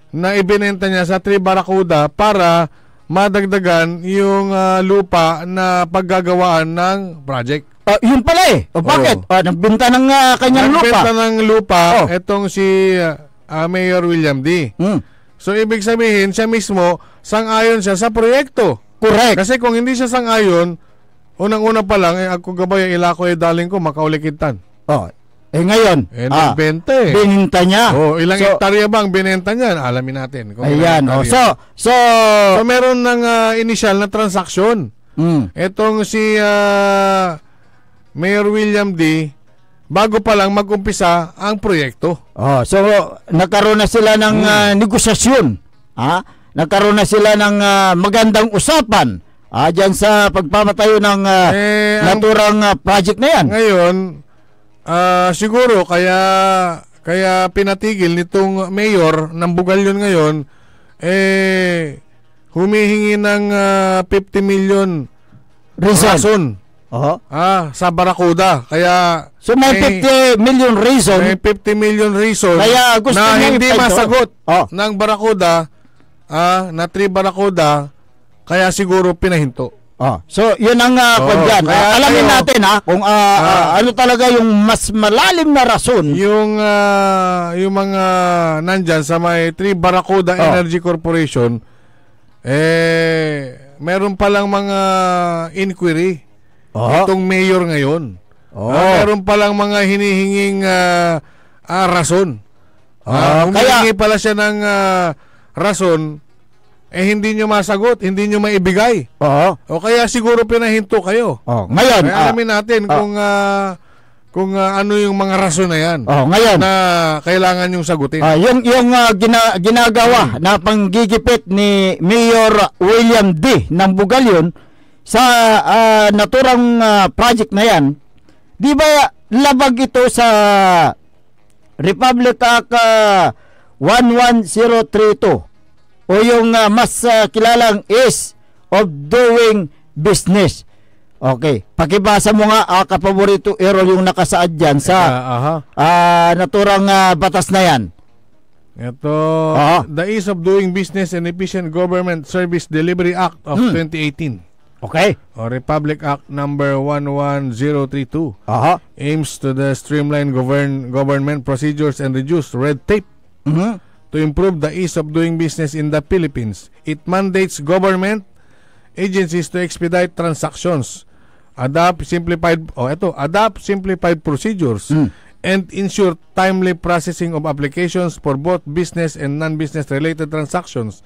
na ibinenta niya sa 3 Barracuda para madagdagan yung lupa na paggagawaan ng project. Yun pala eh. Bakit? Nagbenta ng kanyang lupa. Nagbenta ng lupa itong si Mayor William D. So, ibig sabihin, siya mismo, sang-ayon siya sa proyekto. Correct. Kasi kung hindi siya sang-ayon, unang-una pa lang, ako gabay, ilako daling ko, makaulikitan. Ngayon, nagbenta bininta niya. Ilang hektarya bang binenta niya? Alamin natin. Ayan. So, meron ng initial na transaksyon. Itong si Mayor William D, bago pa lang mag-umpisa ang proyekto. So, nagkaroon na sila ng negosasyon. Nagkaroon na sila ng magandang usapan dyan sa pagpapatayo ng naturang project na yan. Ngayon, siguro kaya pinatigil nitong mayor ng Bugalyon ngayon, humihingi ng 50 million rason. Sa Barracuda. Kaya so may 50 million reason. May 50 million reason kaya gusto na hindi masagot ng Barracuda, na 3 Barracuda, kaya siguro pinahinto. So yun ang dyan. Alamin natin kung ano talaga yung mas malalim na rason. Yung mga nandyan sa may 3 Barracuda Energy Corporation, meron palang mga inquiry itong mayor ngayon. Meron palang mga hinihinging rason. Humihingi pala siya ng rason, hindi nyo masagot, hindi nyo maibigay. Kaya siguro pinahinto kayo. Ngayon, alamin natin kung ano yung mga rason na yan ngayon, na kailangan yung sagutin. Yung ginagawa na panggigipit ni Mayor William D. ng Bugalyon sa naturang project na yan, di ba labag ito sa Republic Act 11032 o yung mas kilalang Ease of Doing Business. Okay, pakibasa mo nga kapaborito Errol yung nakasaad dyan sa naturang batas na yan. Ito, the Ease of Doing Business and Efficient Government Service Delivery Act of 2018. Okay. Republic Act number 11032 aims to streamline government procedures and reduce red tape to improve the ease of doing business in the Philippines. It mandates government agencies to expedite transactions, adopt simplified procedures, and ensure timely processing of applications for both business and non-business related transactions.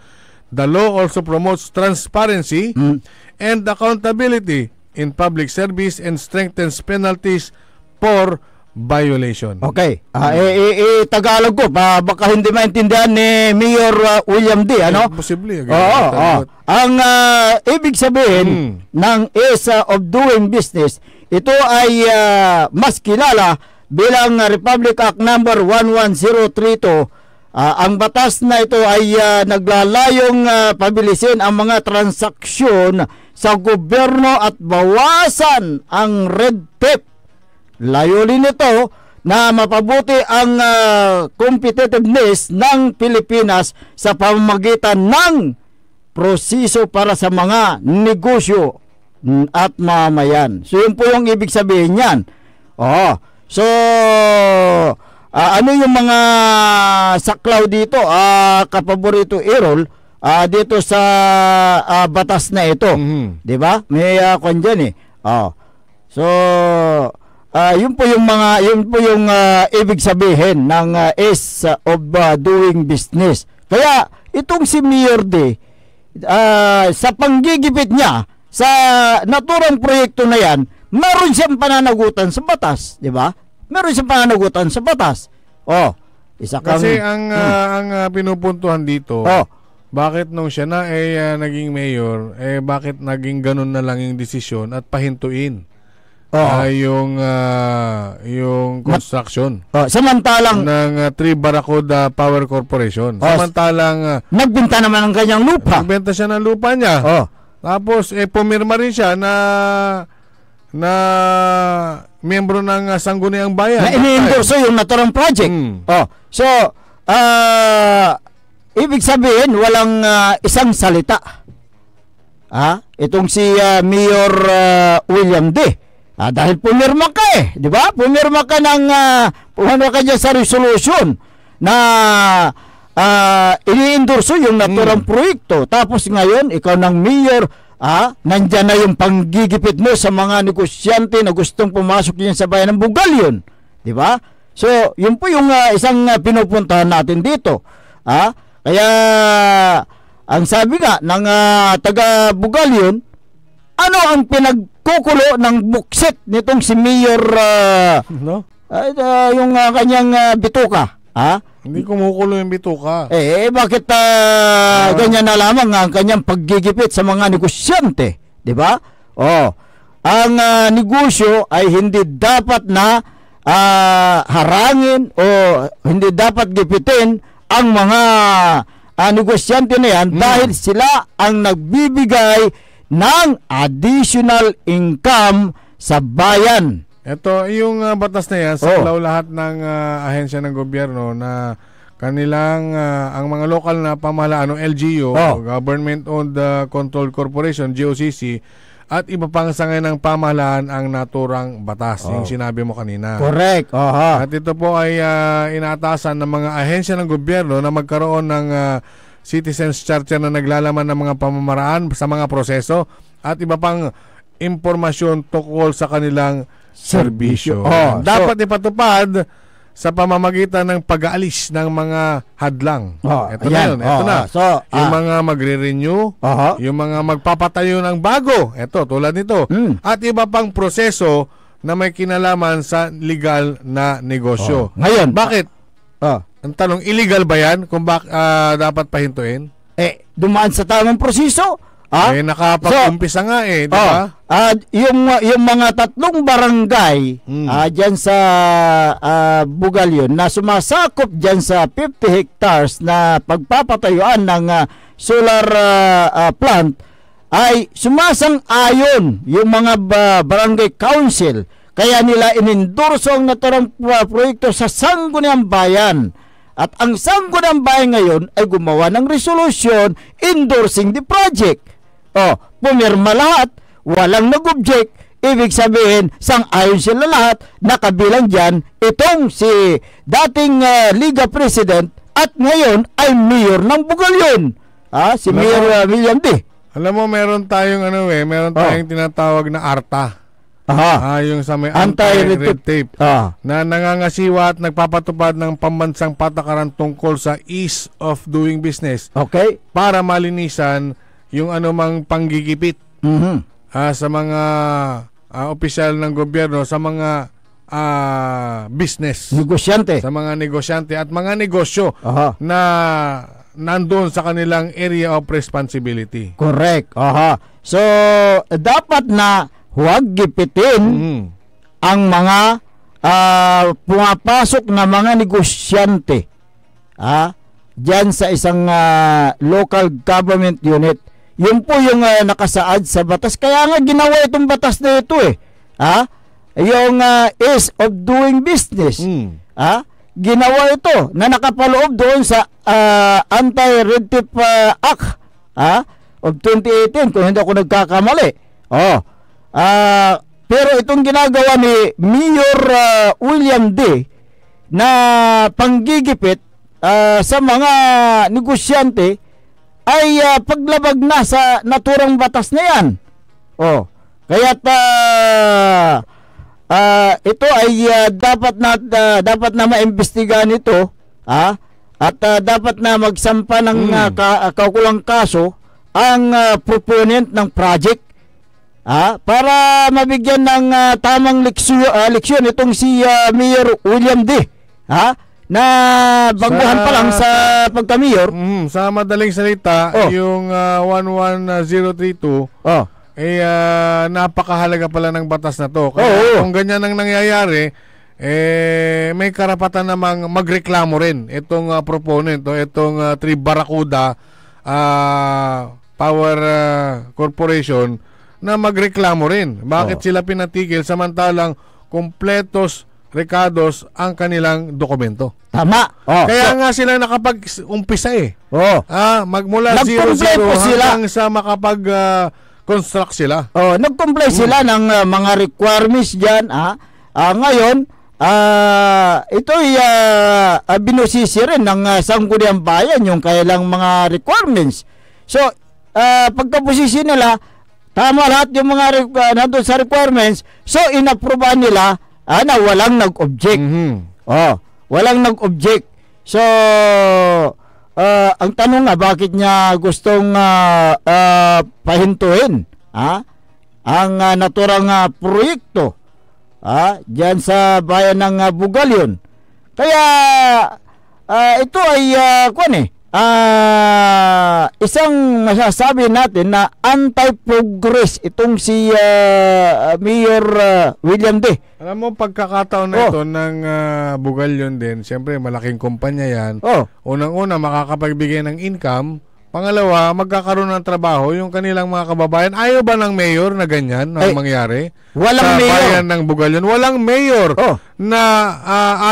The law also promotes transparency and accountability in public service and strengthens penalties for violation. Okay. Tagalog ko, baka hindi maintindihan ni Mayor William D. Posible. Ang ibig sabihin ng Ease of Doing Business, ito ay mas kilala bilang Republic Act number 11032. Ang batas na ito ay naglalayong pabilisin ang mga transaksyon sa gobyerno at bawasan ang red tape. Layunin nito na mapabuti ang competitiveness ng Pilipinas sa pamamagitan ng proseso para sa mga negosyo at mamayan. So yun po yung ibig sabihin niyan. So ano yung mga saklaw dito, kapaborito Errol, dito sa batas na ito? Di ba? May kwan dyan So yun po yung ibig sabihin ng Ease of Doing Business. Kaya itong si Mayor D, sa panggigipit niya sa naturang proyekto na yan, meron siyang pananagutan sa batas, di ba? Meron siyang pananagutan sa batas. Isa kang... Kasi ang pinupuntuhan dito, bakit nung siya na naging mayor, bakit naging ganun na lang yung desisyon at pahintuin? yung construction samantalang ng Tri Barracuda Power Corporation. Samantalang nagbenta naman ng kanyang lupa. Nagbenta siya ng lupa niya. Tapos pumirma rin siya na miyembro ng Sangguniang Bayan. Na ini-endorse yung naturang project. So, ibig sabihin walang isang salita. Itong si Mayor William D. Dahil pumirma ka di ba? Pumirma ka ng pumirma ka dyan sa resolution na ini-endorse yung naturang proyekto. Tapos ngayon, ikaw ng mayor, nandyan na yung panggigipit mo sa mga negosyante na gustong pumasok yan sa bayan ng Bugalyon. Di ba? So, yun po yung isang pinupuntahan natin dito. Kaya, ang sabi nga ng taga Bugalyon, ano ang pinagkukulo ng buksit nitong si Mayor yung kanyang bituka? Hindi kumukulo yung bituka. Bakit ganyan na lamang ang kanyang paggigipit sa mga negosyante? Di ba? Ang negosyo ay hindi dapat na harangin o hindi dapat gipitin ang mga negosyante na yan dahil sila ang nagbibigay ng additional income sa bayan. Ito, yung batas na yan, sa lahat ng ahensya ng gobyerno na kanilang, ang mga lokal na pamahalaan, LGU, Government-Owned Controlled Corporation, GOCC, at iba pang sangay ng pamahalaan ang naturang batas, yung sinabi mo kanina. Correct. At ito po ay inaatasan ng mga ahensya ng gobyerno na magkaroon ng Citizens Charter na naglalaman ng mga pamamaraan sa mga proseso at iba pang impormasyon tungkol sa kanilang serbisyo. Dapat ipatupad sa pamamagitan ng pag-aalis ng mga hadlang. Ito na yun. Ito na. Yung mga magre-renew, yung mga magpapatayo ng bago. Ito, tulad nito. At iba pang proseso na may kinalaman sa legal na negosyo. Ngayon, bakit? Ang tanong, illegal ba yan? Kung dapat pahintuin? Dumaan sa tamang proseso. Nakapag-umpisa nga di ba? Yung mga tatlong barangay dyan sa Bugalyon na sumasakop dyan sa 50 hectares na pagpapatayuan ng solar plant ay sumasang-ayon yung mga barangay council. Kaya nila inendorso ang naturang proyekto sa Sangguniang Bayan. At ang Sangguniang Bayan ngayon ay gumawa ng resolution endorsing the project. Pumirma lahat, walang nag-object. Ibig sabihin, sang-ayon sila lahat, nakabilang dyan itong si dating Liga President at ngayon ay Mayor ng Bugalyon. Si Mayor William D. Alam mo, meron tayong meron tayong tinatawag na ARTA. Yung sa may anti-red tape na nangangasiwa at nagpapatupad ng pambansang patakaran tungkol sa ease of doing business. Para malinisan yung anumang panggigipit sa mga opisyal ng gobyerno, sa mga business, negosyante, sa mga negosyante at mga negosyo na nandoon sa kanilang area of responsibility. Correct. So, dapat na huwag gipitin ang mga pumapasok na mga negosyante dyan sa isang local government unit. Yun po yung nakasaad sa batas. Kaya nga ginawa itong batas na ito yung ease of doing business. Ginawa ito na nakapaloob doon sa Anti-Red Tape Act of 2018 kung hindi ako nagkakamali. Pero itong ginagawa ni Mayor William D. na panggigipit sa mga negosyante ay paglabag na sa naturang batas na yan. Kaya't ito ay dapat na maimbestigahan ito at dapat na magsampa ng kaukulang kaso ang proponent ng project para mabigyan ng tamang leksyon itong si Mayor William D. Na baguhan pa lang sa pagka-mayor. Sa madaling salita, yung 11032 napakahalaga pala ng batas na to. Kaya kung ganyan ang nangyayari, may karapatan namang magreklamo rin itong proponent, itong Tri Barracuda Power Corporation, na magreklamo rin. Bakit sila pinatigil samantalang kompletos, rekados ang kanilang dokumento? Tama. Kaya nga sila nakapag-umpisa magmula 0-0 hanggang sa makapag-construct sila. Nag-comply sila ng mga requirements dyan. Ngayon, ito'y binusisi rin ng Sangguniang Bayan yung kailang mga requirements. So, pagkabusisi nila, tama lahat yung mga nandun sa requirements, so inapprovean nila na walang nag-object. Walang nag-object. So, ang tanong nga, bakit niya gustong pahintuin ang naturang proyekto diyan sa bayan ng Bugalyon? Kaya ito ay isang masasabi natin na anti-progress itong si Mayor William D. Alam mo, pagkakataon na ito ng Bugalyon din, siyempre malaking kumpanya yan. Unang-una, makakapagbigay ng income. Pangalawa, magkakaroon ng trabaho yung kanilang mga kababayan. Ayaw ba ng mayor na ganyan ang mangyari? Walang sa mayor. Bayan ng Bugalyon. Walang mayor na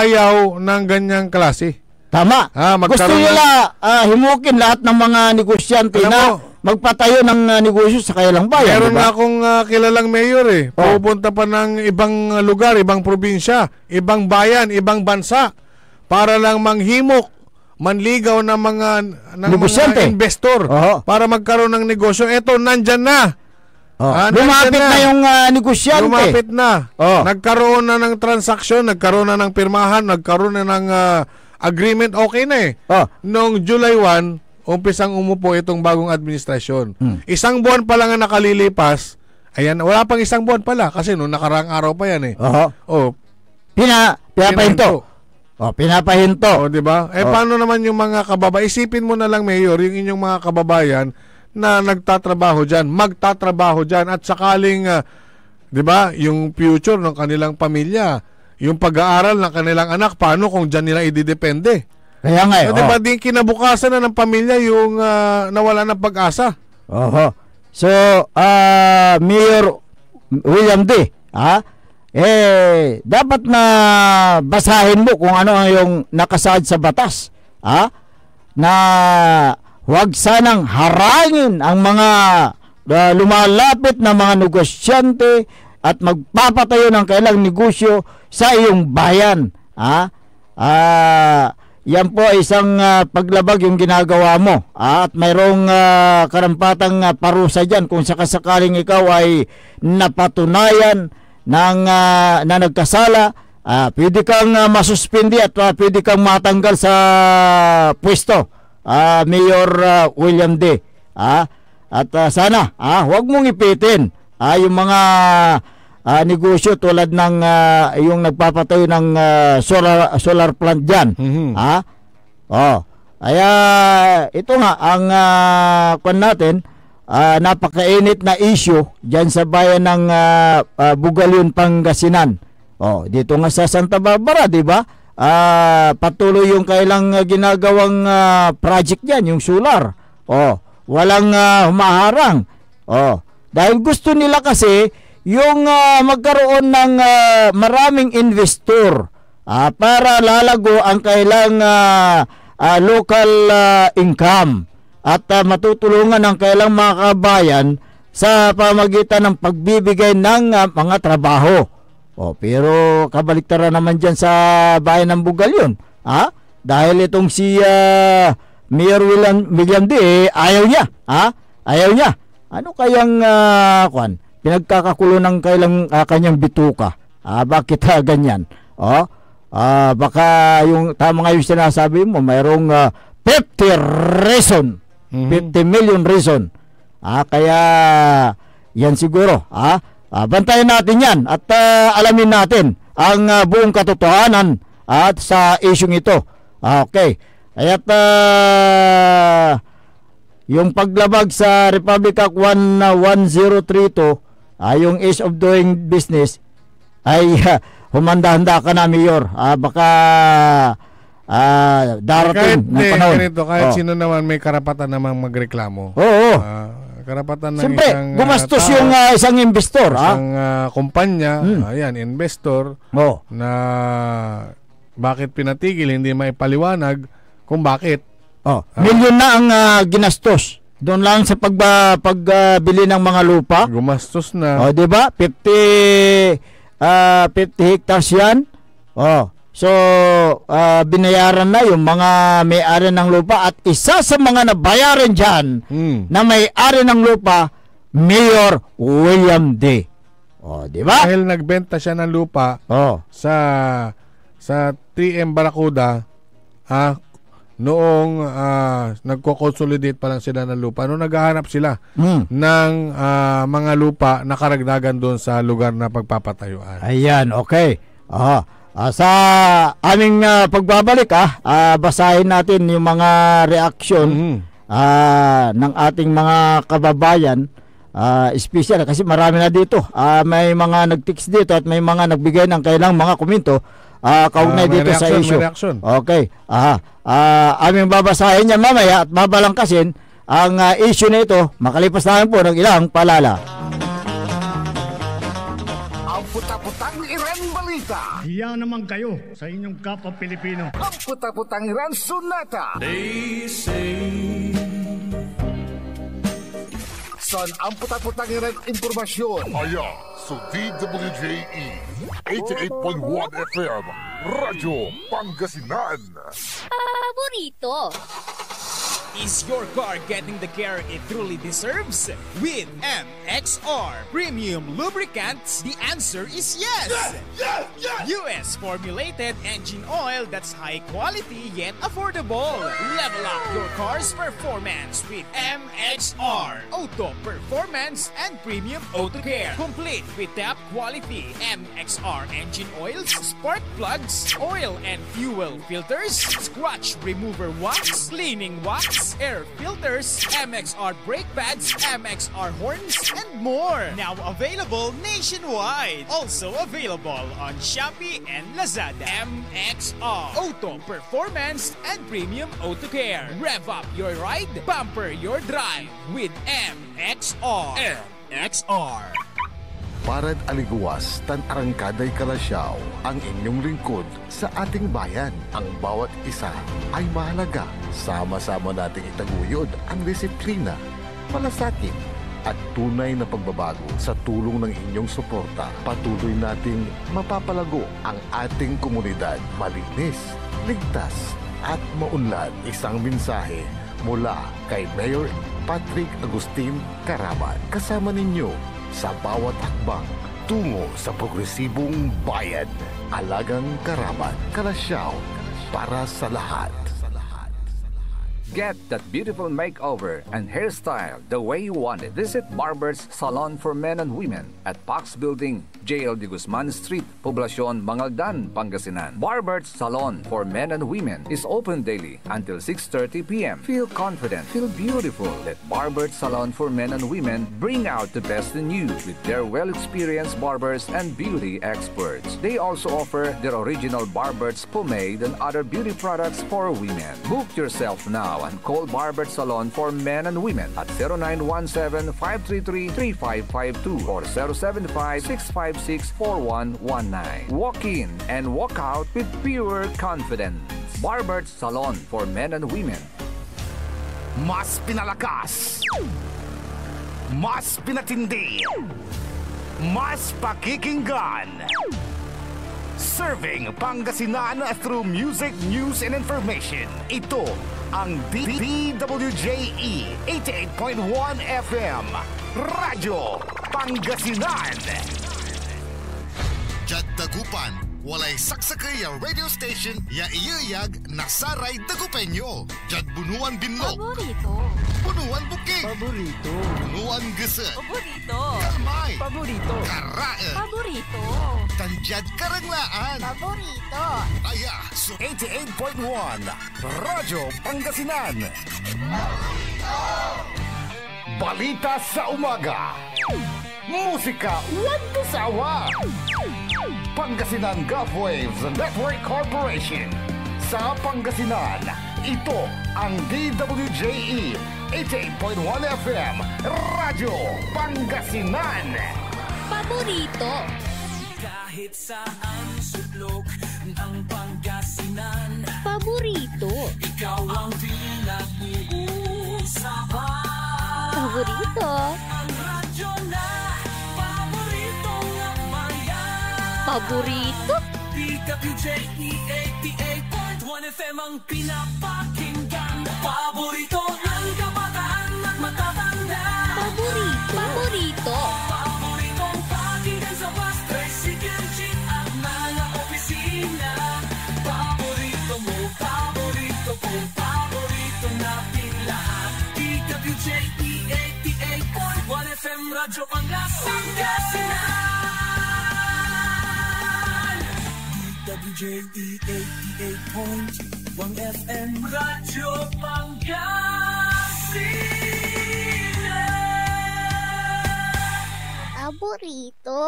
ayaw ng ganyang klase. Tama. Gusto nila himukin lahat ng mga negosyante na magpatayo ng negosyo sa kanilang bayan. Meron nga akong kilalang mayor pupunta pa ng ibang lugar, ibang probinsya, ibang bayan, ibang bansa para lang manghimok, manligaw ng mga investor para magkaroon ng negosyo. Eto, nandyan na. Lumapit na yung negosyante. Lumapit na. Nagkaroon na ng transaksyon, nagkaroon na ng pirmahan, nagkaroon na ng agreement, okay na Noong July 1, umpisang umupo itong bagong administrasyon. Isang buwan pa lang ang nakalilipas. Ayan, wala pang isang buwan pala kasi noong nakaraang araw pa yan Pinapahinto. Pinapahinto. Diba? Paano naman yung mga kababayan? Isipin mo na lang, Mayor, yung inyong mga kababayan na nagtatrabaho dyan, magtatrabaho dyan, at sakaling, diba, yung future ng kanilang pamilya, yung pag-aaral ng kanilang anak, paano kung dyan nila ididepende? Kaya nga diba, din kinabukasan na ng pamilya yung nawala ng pag-asa. So, Mayor William D., dapat na basahin mo kung ano yung nakasaad sa batas. Na huwag sanang harangin ang mga lumalapit na mga negosyante at magpapatayo ng kailang negosyo sa iyong bayan. Yan po ay isang paglabag yung ginagawa mo. At mayroong karampatang parusa dyan kung sakasakaling ikaw ay napatunayan na nagkasala. Pwede kang masuspindi at pwede kang matanggal sa pwesto, Mayor William D. At sana huwag mong ipitin yung mga negosyo tulad ng yung nagpapatayo ng solar plant dyan. Kaya ito nga ang natin, napakainit na issue dyan sa bayan ng Bugalyon, Pangasinan. Dito nga sa Santa Barbara, di ba? Patuloy yung kailang ginagawang project dyan, yung solar. Walang humaharang. Dahil gusto nila kasi yung magkaroon ng maraming investor para lalago ang kailang local income at matutulungan ang kailang mga kabayan sa pamagitan ng pagbibigay ng mga trabaho. Pero kabaliktaran naman dyan sa bayan ng Bugalyon. Dahil itong si Mayor William D. Ayaw niya. Ayaw niya. Ano kayang pinagkakakulo ng kanyang bituka? Bakit ganyan? Baka yung tama nga yung sinasabi mo, mayroong 50 reason. 50 million reason. Kaya yan siguro. Bantayan natin yan at alamin natin ang buong katotohanan at sa isyung ito. Okay. At yung paglabag sa Republic Act 1032, yung ease of doing business, ay humanda-handa ka na, Mayor. Baka darating ng panahon. Kahit sino naman may karapatan namang magreklamo. Oo. Karapatan ng siyempre, isang gumastos tao, yung isang investor. Isang kumpanya, investor, na bakit pinatigil, hindi maipaliwanag kung bakit. Milyon na ang ginastos. Doon lang sa pagbili ng mga lupa. Gumastos na. Di ba? 50 hectares yan. So, binayaran na yung mga may-ari ng lupa, at isa sa mga nabayaran dyan na may-ari ng lupa, Mayor William D. Di ba? Dahil nagbenta siya ng lupa sa 3M Barracuda, noong nagko-consolidate pa lang sila ng lupa, noong naghahanap sila ng mga lupa na karagdagan doon sa lugar na pagpapatayuan. Ayan, okay. Sa aming pagbabalik, basahin natin yung mga reaction ng ating mga kababayan, special kasi marami na dito. May mga nag-text dito at may mga nagbigay ng kailang mga komento kaugnay dito sa issue. Okay. Aming babasahin yan mamaya at babalangkasin ang issue na ito makalipas namin po ng ilang palala. Ang puta-putang Iran balita. Hiya naman kayo sa inyong kapwa Pilipino. Ang puta-putang Iran sunata. They say San ang puta-putang Iran impormasyon. So DWJE 88.1 FM Radyo Pangasinan. Paborito. Is your car getting the care it truly deserves? With MXR Premium Lubricants, the answer is yes! US formulated engine oil that's high quality yet affordable. Level up your car's performance with MXR Auto Performance and Premium Auto Care. Complete with top quality MXR engine oils, spark plugs, oil and fuel filters, scratch remover wax, cleaning wax, air filters, MXR brake pads, MXR horns, and more. Now available nationwide. Also available on Shopee and Lazada. MXR Auto Performance and Premium Auto Care. Rev up your ride, bumper your drive with MXR. MXR. Parad aliguas, tan arangkaday kalasyaw, ang inyong lingkod sa ating bayan. Ang bawat isa ay mahalaga. Sama-sama nating itaguyod ang disiplina, malasakit, at tunay na pagbabago. Sa tulong ng inyong suporta, patuloy nating mapapalago ang ating komunidad. Malinis, ligtas, at maunlad. Isang mensahe mula kay Mayor Patrick Agustin Caraman. Kasama ninyo sa bawat hakbang tungo sa progresibong bayan. Alagang Caraman, Kalasyaw, para sa lahat. Get that beautiful makeover and hairstyle the way you want it. Visit Barber's Salon for Men and Women at Pax Building, JL de Guzman Street, Poblacion, Mangaldan, Pangasinan. Barber's Salon for Men and Women is open daily until 6:30 p.m. Feel confident, feel beautiful. Let Barber's Salon for Men and Women bring out the best in you with their well-experienced barbers and beauty experts. They also offer their original Barber's pomade and other beauty products for women. Book yourself now and call Barber Salon for Men and Women at 0917-533-3552 or 075-656-4119. Walk in and walk out with pure confidence. Barber Salon for Men and Women. Mas pinalakas, mas pinatindi, mas pakikinggan. Serving Pangasinan through music, news, and information. Ito ang DWJE 88.1 FM Radyo Pangasinan. Jat Dagupan, walay saksakay ya radio station ya iyayag nasaray Dagupenyo. Jad bunuan binlog. Paborito. Bunuan bukid. Paborito. Bunuan geset. Paborito. Kalmay. Paborito. Karaen. Paborito. Tanjad karanglaan. Paborito. Aya, so 88.1 Radyo Pangasinan. Balita sa umaga. Musika walang sawa. Pangasinan Gulf Waves Network Corporation. Sa Pangasinan, ito ang DWJE 88.1 FM Radyo Pangasinan. Paborito. Kahit saan suplok ng Pangasinan, Paborito. ikaw ang pinag-uusapan. Paborito. Ang radyo na paborito ng bayan. Paborito. DWJE 88.1 FM ang pinapakinggan. Paborito ng kabataan at matatanda. Paborito. Paborito. Paboritong pakinggan sa bus, tricycle, jeep at mga opisina. Paborito mo, paborito ko, paborito natin lahat. DWJE 88.1 FM Radyo Pangasinan. DWJE 88.1 FM Radyo Pangasinan. Paborito.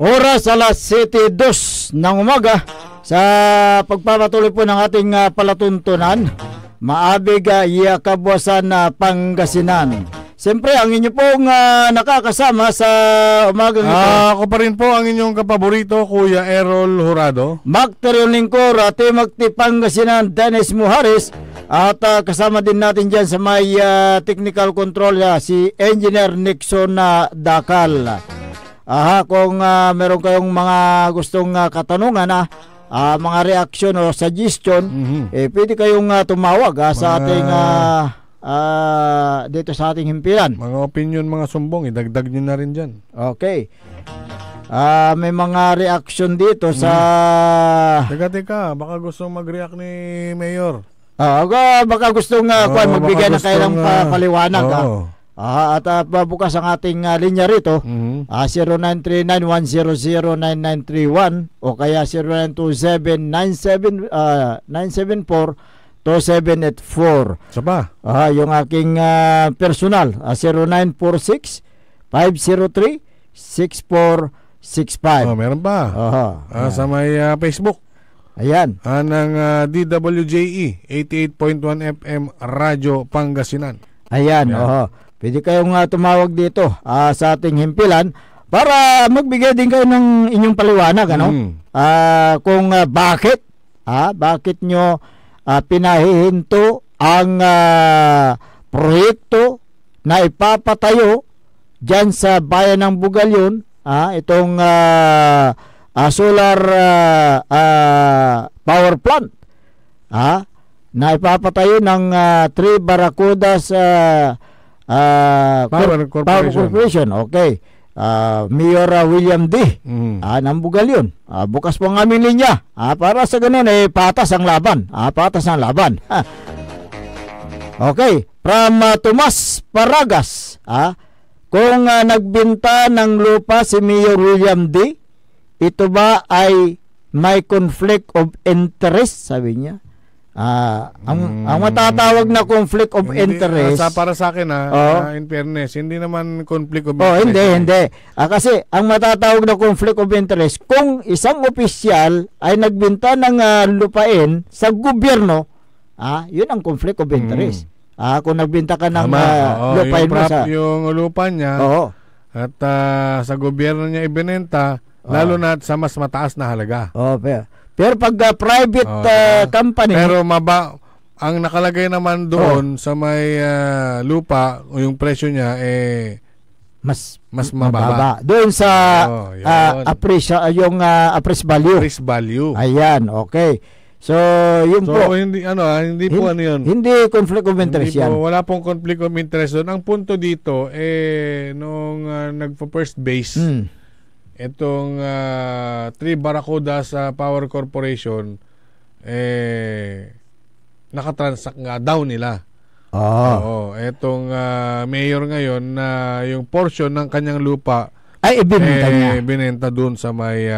Oras alas 7:02 ng umaga sa pagpapatuloy po ng ating palatuntunan. Maabig Iyakabwasan Pangasinan. Siyempre, ang inyo pong nakakasama sa umagang ito. Ako pa rin po ang inyong kapaborito, Kuya Errol Jurado. Macterion Lingkor, Timagti Pangasinan, Dennis Muharis. At kasama din natin dyan sa may technical control si Engineer Nixon Dakal. Kung meron kayong mga gustong katanungan mga reaction o suggestion, pwede kayong tumawag sa ating dito sa ating himpilan. Mga opinion, mga sumbong, idagdag nyo na rin dyan. Okay. May mga reaction dito sa... Teka, baka gustong mag-react ni Mayor. Baka gustong magbigay na kayo ng paliwanag. At bukas ang ating linya rito, 0939-100-9931 o kaya 0927-974-2784. Saba? Yung aking personal, 0946-503-6465. Meron pa. Sa may Facebook. Ayan. Ng DWJE 88.1 FM Radyo Pangasinan. Ayan, pwede kayong tumawag dito sa ating himpilan para magbigay din kayo ng inyong paliwanag, kung bakit nyo pinahihinto ang proyekto na ipapatayo dyan sa bayan ng Bugalyon, itong solar power plant na ipapatayo ng 3 Barracudas Power Corporation. Okay. Mayor William D. Ng Bugalyon. Bukas po ang aming linya. Para sa ganun, patas ang laban. Patas ang laban. Okay. From Tomas Paragas. Kung nagbenta ng lupa si Mayor William D., ito ba ay may conflict of interest? Sabi niya. Ang matatawag na conflict of interest, para sa akin in fairness, hindi naman conflict of hindi. interest. Kasi ang matatawag na conflict of interest, kung isang opisyal ay nagbenta ng lupain sa gobyerno, yun ang conflict of interest. Kung nagbenta ka ng lupain mo sa... yung lupa niya, at sa gobyerno niya ibinenta, lalo na sa mas mataas na halaga. Pero pag private company... Pero ang nakalagay naman doon sa may lupa, yung presyo niya, mas mababa. Doon sa yun. yung appraised value. Appraised value. Ayan, okay. So, yun So po. hindi po ano yun. Hindi conflict of interest Hindi yan. po, wala pong conflict of interest doon. Ang punto dito nung nagpo-first base itong 3 Barracuda sa Power Corporation nakatransact nga daw nila. Oo, etong mayor ngayon na yung portion ng kanyang lupa ay ibinenta niya. Binenta doon sa may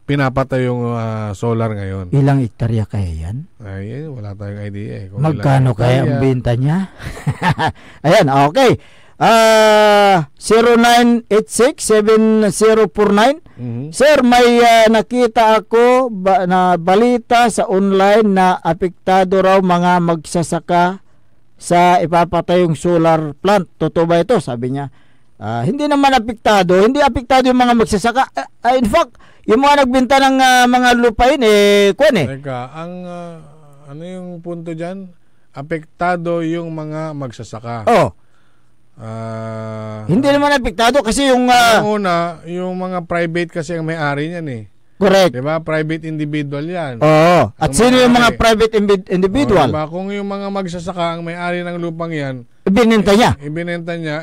pinapatay yung solar ngayon. Ilang hektarya kaya yan? Ay, wala tayong idea. Kung magkano kaya ang benta niya? Ayan, okay. 0986-7049. Sir, may nakita ako na balita sa online na apektado raw mga magsasaka sa ipapatayong solar plant. Totoo ba ito? Sabi niya. Hindi naman apektado. Hindi apektado yung mga magsasaka. In fact, yung mga nagbenta ng mga lupain, Teka, ano yung punto dyan? Apektado yung mga magsasaka. Hindi naman apektado kasi yung una, yung mga private kasi ang may-ari niyan eh. Correct. Diba? Private individual yan. Oo. At sino yung mga private individual? Diba? Kung yung mga magsasaka ang may-ari ng lupang yan, ibinenta niya,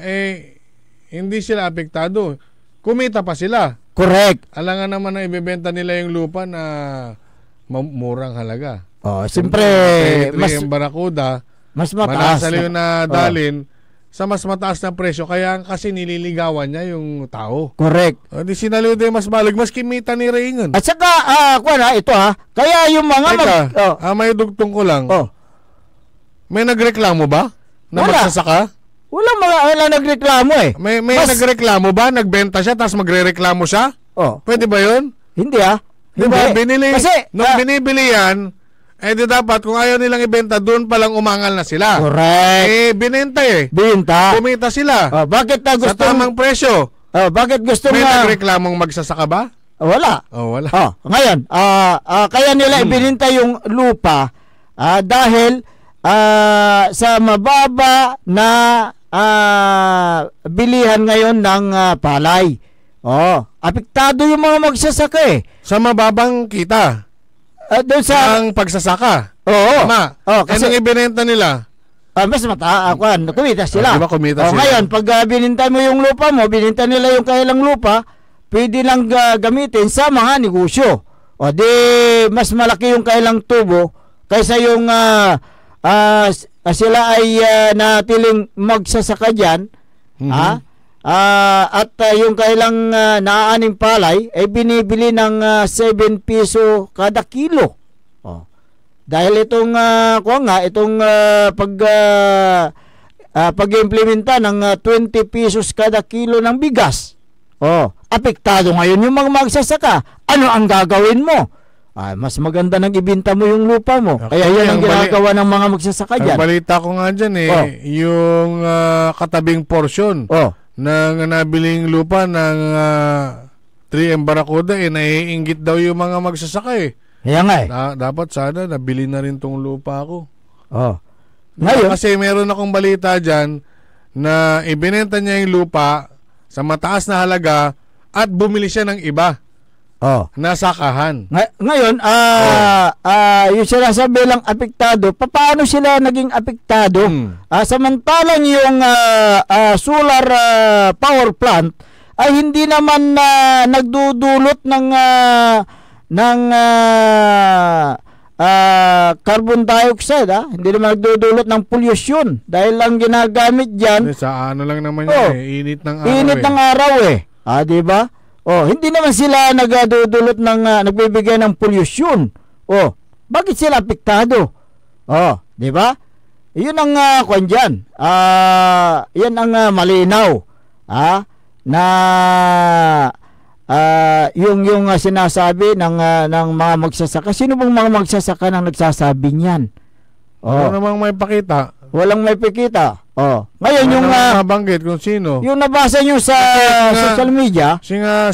hindi sila apektado. Kumita pa sila. Correct. Alangan naman na ibebenta nila yung lupa na murang halaga. Siyempre, yung Barracuda, mas mataas na dalin sa mas mataas na presyo, kaya kasi nililigawan niya yung tao. Correct. Di sinaliw din mas balag, mas kimita ni Raymond. At saka, ito kaya yung mga may dugtong ko lang. May nagreklamo ba? Na magsasaka? Wala nagreklamo eh. May nagreklamo ba? Nagbenta siya, tapos magrereklamo siya? Pwede ba yun? Hindi Diba? Nung binibili yan, di dapat, kung ayaw nilang ibenta, doon palang umangal na sila. Correct. Binenta Binenta. Kumita sila. Bakit na gusto sa tamang presyo. Bakit gusto may nagreklamong magsasaka ba? Wala. Wala. Ngayon, kaya nila ibinenta yung lupa dahil sa mababa na bilihan ngayon ng palay. Apektado yung mga magsasaka eh. Sa mababang kita. Doon sa ang pagsasaka. Tama. Kasi ibinenta nila. Mas kumita sila. Diba kumita sila? Ngayon, pag bininta mo yung lupa mo, bininta nila yung kailang lupa, pwede lang gamitin sa mga negosyo. Mas malaki yung kailang tubo kaysa yung sila ay natiling magsasaka dyan. At yung kailang naaaning palay ay binibili ng 7 piso kada kilo. Dahil itong pag-implementa ng 20 pesos kada kilo ng bigas. Apektado ngayon yung mga magsasaka. Ano ang gagawin mo? Mas maganda nang ibenta mo yung lupa mo. Kaya yan ang ginagawa ng mga magsasaka dyan. Ang balita ko nga dyan yung katabing portion ng nabiling lupa ng 3M Barracuda naiinggit daw yung mga magsasaka Kaya nga dapat sana nabili na rin tong lupa ko. Ngayon, kasi meron akong balita dyan na ibinenta niya yung lupa sa mataas na halaga at bumili siya ng iba. Nasakahan. Ngayon, yung sinasabi lang apektado, paano sila naging apektado? Samantalang yung solar power plant ay hindi naman nagdudulot ng carbon dioxide, hindi naman nagdudulot ng pollution dahil lang ginagamit diyan sa ano lang naman yun init ng araw. Init ng araw di ba? Hindi naman sila nagdudulot ng nagbibigay ng pollution. Bakit sila apektado? Di ba? 'Yun ang kwan diyan. 'Yan ang malinaw. Na yung sinasabi ng mga magsasaka. Sino bang mga magsasaka nang nagsasabi niyan? Wala namang may pakita. Walang may pakita. Ngayon yung nabanggit kung sino. Yung nabasa nyo sa social media. Singa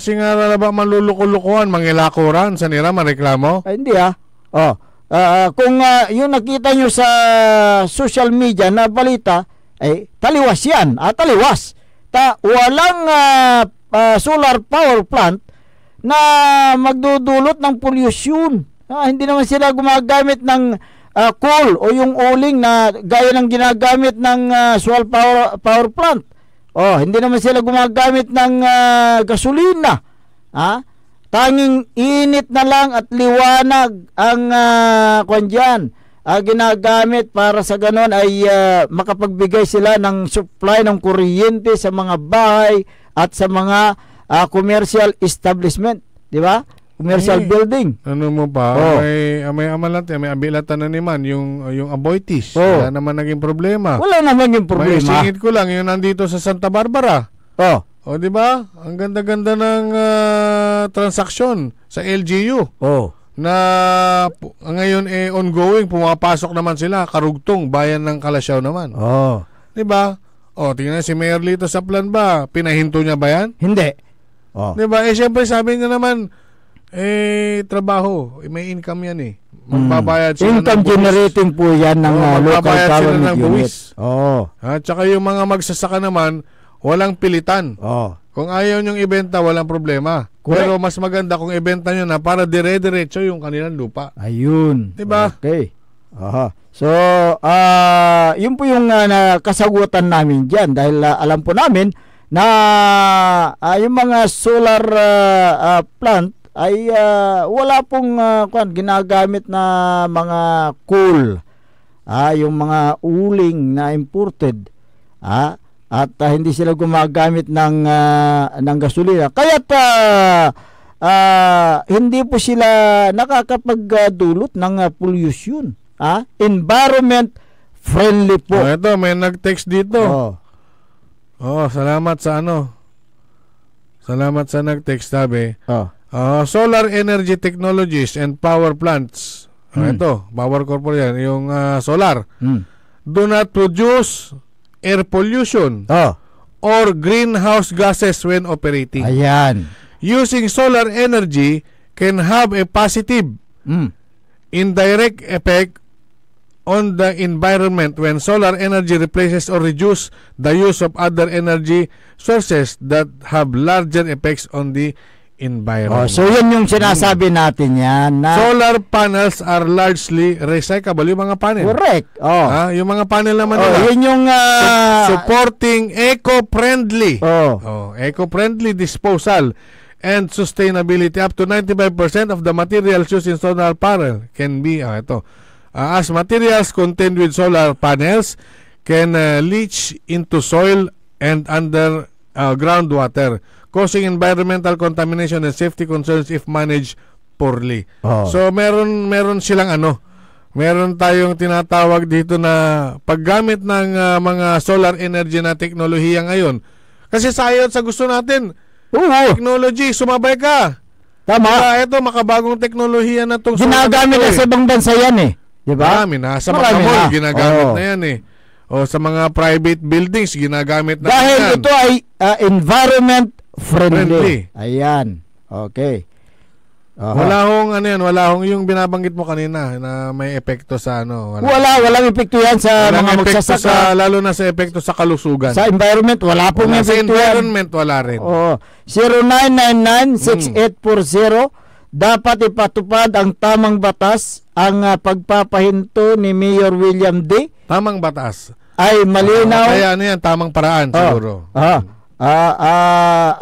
ba manluluko-lukuhan, mangilakuran sa nila mareklamo? Hindi kung yung nakita nyo sa social media na balita, taliwas yan. Taliwas. walang solar power plant na magdudulot ng pollution. Hindi naman sila gumagamit ng coal o yung uling na gaya ng ginagamit ng solar power plant. Hindi naman sila gumagamit ng gasolina. Tanging init na lang at liwanag ang ginagamit para sa ganon ay makapagbigay sila ng supply ng kuryente sa mga bahay at sa mga commercial establishment, di ba? Commercial building. Ano mo pa? May amalante, may abilatan na naman yung Aboitiz. Wala naman naging problema. Wala naman yung problema. May singit ko lang yung nandito sa Santa Barbara. Di ba? Ang ganda-ganda ng transaksyon sa LGU. Na ngayon ongoing, pumapasok naman sila, karugtong bayan ng Kalasyaw naman. Di ba? Tingnan si Mayor Lito Saplan ba, pinahinto niya ba yan? Hindi. Di ba? Siyempre sabi niya naman, trabaho, may income yan magbabayad sila income generating po yan ng local government unit. At saka yung mga magsasaka naman, walang pilitan. Kung ayaw nyong ibenta, walang problema. Correct. Pero mas maganda kung ibenta nyo na para dire-diretso yung kanilang lupa. Ayun. Diba? Okay. So, yun po yung kasagutan namin dyan. Dahil alam po namin na yung mga solar plant ay wala pong ginagamit na mga coal. Yung mga uling na imported. At hindi sila gumagamit ng gasolina. Kaya't hindi po sila nakakapagdulot ng pollution. Environment friendly po. Ito, may nag-text dito. Salamat sa Salamat sa nag-text, sabi. Solar energy technologies and power plants. Ito, Power Corporation, yung solar. Do not produce air pollution or greenhouse gases when operating. Ayan. Using solar energy can have a positive indirect effect on the environment when solar energy replaces or reduce the use of other energy sources that have larger effects on the environment. So yun yung sinasabi natin yan na solar panels are largely recyclable, yung mga panel. Correct. Yung mga panel naman nila. Yun yung supporting eco-friendly. Eco-friendly disposal and sustainability. Up to 95% of the materials used in solar panel can be as materials contained with solar panels can leach into soil and under groundwater, causing environmental contamination and safety concerns if managed poorly. So meron silang meron tayong tinatawag dito na paggamit ng mga solar energy na teknolohiya ngayon. Kasi sa gusto natin, technology, sumabay ka. Tama. Ito, makabagong teknolohiya na itong ginagamit na sa ibang bansa yan diba? Marami na. Sa mga mall, ginagamit na yan sa mga private buildings, ginagamit na dahil yan. Ito ay environment friendly. Ayan. Okay. Wala hong yung binabanggit mo kanina na may epekto sa walang epekto yan sa mga magsasaka. Lalo na sa epekto sa kalusugan. Sa environment, wala pong epekto. Sa environment, wala rin. 0999-6840 dapat ipatupad ang tamang batas. Ang pagpapahinto ni Mayor William D. Tamang batas ay malinaw. Kaya tamang paraan siguro.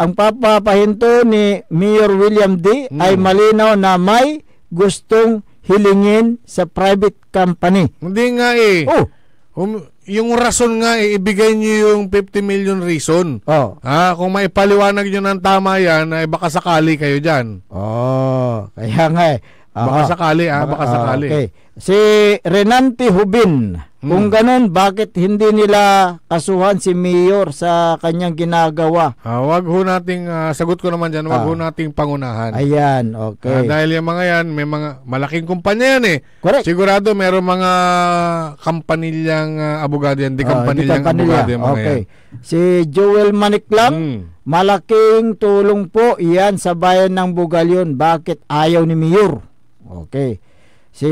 Ang papapahinto ni Mayor William D. ay malinaw na may gustong hilingin sa private company. Hindi nga yung rason nga ibigay niyo yung 50 million reason. Kung maipaliwanag niyo ng tama yan, ay baka sakali kayo diyan. Kaya nga baka sakali, baka sakali. Okay. Si Renante Hubin, kung ganun, bakit hindi nila kasuhan si Mayor sa kanyang ginagawa? Wag ho nating, sagot ko naman dyan, wag ho nating pangunahan. Ayan, okay. Dahil yung mga yan, may mga malaking kumpanya yan Correct. Sigurado meron mga kampanilyang abogado yan, di kampanilyang abogado yung mga yan. Si Joel Maniklang, malaking tulong po yan sa bayan ng Bugalyon. Bakit ayaw ni Mayor? Okay. Si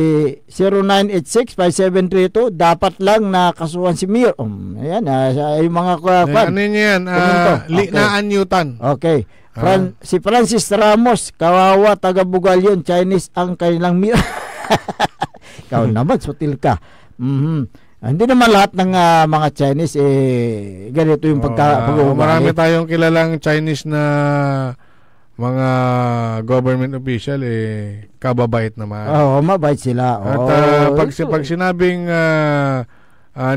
0986-5732, dapat lang nakasuhan si Mayor. Ayan, yung mga ano yan? Linaan Newton. Okay. Si Francis Ramos, kawawa, taga Bugal yun, Chinese ang kanilang Mayor. Ikaw naman, sutil ka. Hindi naman lahat ng mga Chinese, ganito yung pag-uugali. Marami tayong kilalang Chinese na mga government official, kababait naman. Oo, mabait sila. At pag sinabing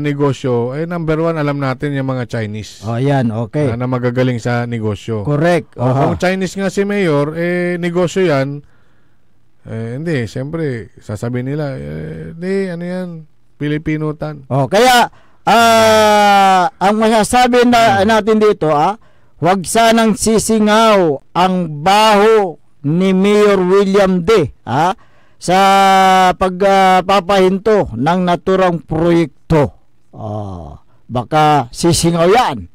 negosyo, number one, alam natin yung mga Chinese. Yan, okay. Na magagaling sa negosyo. Correct. Kung Chinese nga si Mayor, negosyo yan, hindi, siyempre, sasabihin nila, ano yan, Pilipinotan. Kaya, ang masasabi natin dito, huwag sanang sisingaw ang baho ni Mayor William D. Sa pagpapahinto ng naturang proyekto. Baka sisingaw yan.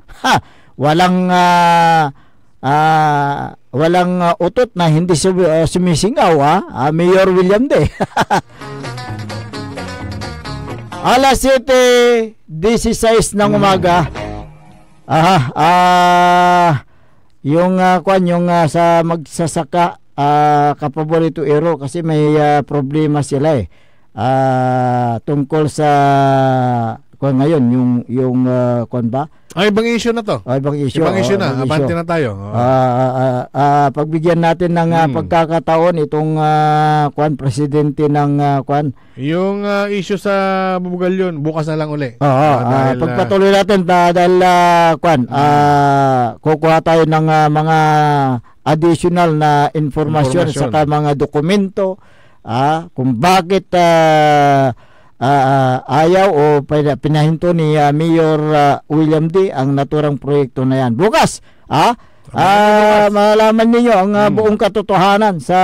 Walang utot na hindi sumisingaw, Mayor William D. Alas 7:16 ng umaga. Yung sa magsasaka, kapaborito Ero, kasi may problema sila tungkol sa ngayon yung ba? Ibang issue na to. Ibang issue na. Abante na tayo. Pagbigyan natin ng pagkakataon itong presidente ng yung issue sa Bubugalyon, bukas na lang uli. Pagpatuloy natin dahil kukuha tayo ng mga additional na informasyon sa mga dokumento kung bakit ayaw o pinahinto ni Mayor William D. ang naturang proyekto na yan. Bukas, malaman ninyo ang buong katotohanan sa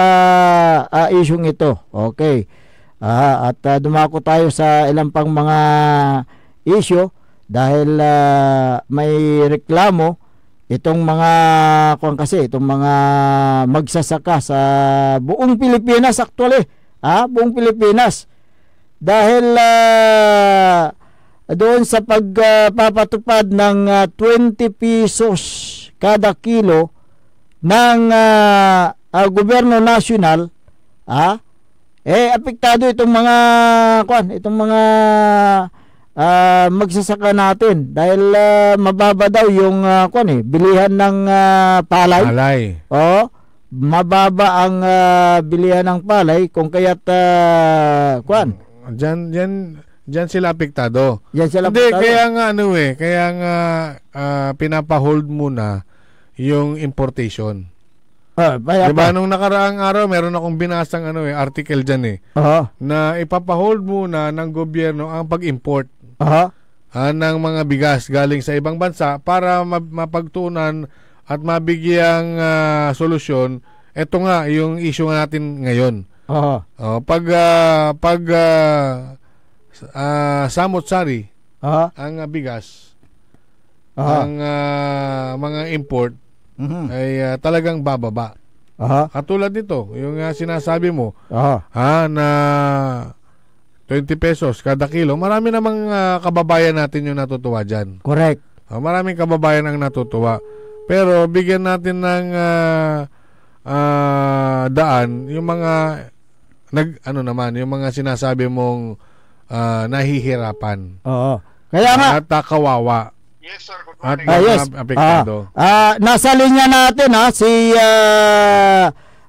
isyung ito. Okay. At dumako tayo sa ilang pang mga issue dahil may reklamo itong mga itong mga magsasaka sa buong Pilipinas actually. Buong Pilipinas. Dahil doon sa pagpapatupad ng 20 pesos kada kilo ng gobyerno nasyonal, apektado itong mga magsasaka natin dahil mababa daw yung bilihan ng palay. Mababa ang bilihan ng palay, kung kaya't Diyan sila apektado. Hindi, kaya nga pinapahold muna yung importation. Diba nung nakaraang araw meron akong binasang article diyan na ipapahold muna ng gobyerno ang pag-import ng mga bigas galing sa ibang bansa para mapagtuunan at mabigyang solusyon. Ito nga yung issue natin ngayon. Pag samot-sari ang bigas, ang mga import ay talagang bababa. Katulad nito, yung sinasabi mo na 20 pesos kada kilo, marami namang kababayan natin yung natutuwa dyan. Correct. Maraming kababayan ang natutuwa. Pero bigyan natin ng daan yung mga yung mga sinasabi mong nahihirapan. Kaya nga at kawawa. Yes, sir. Good At morning. apektado. Nasa linya natin si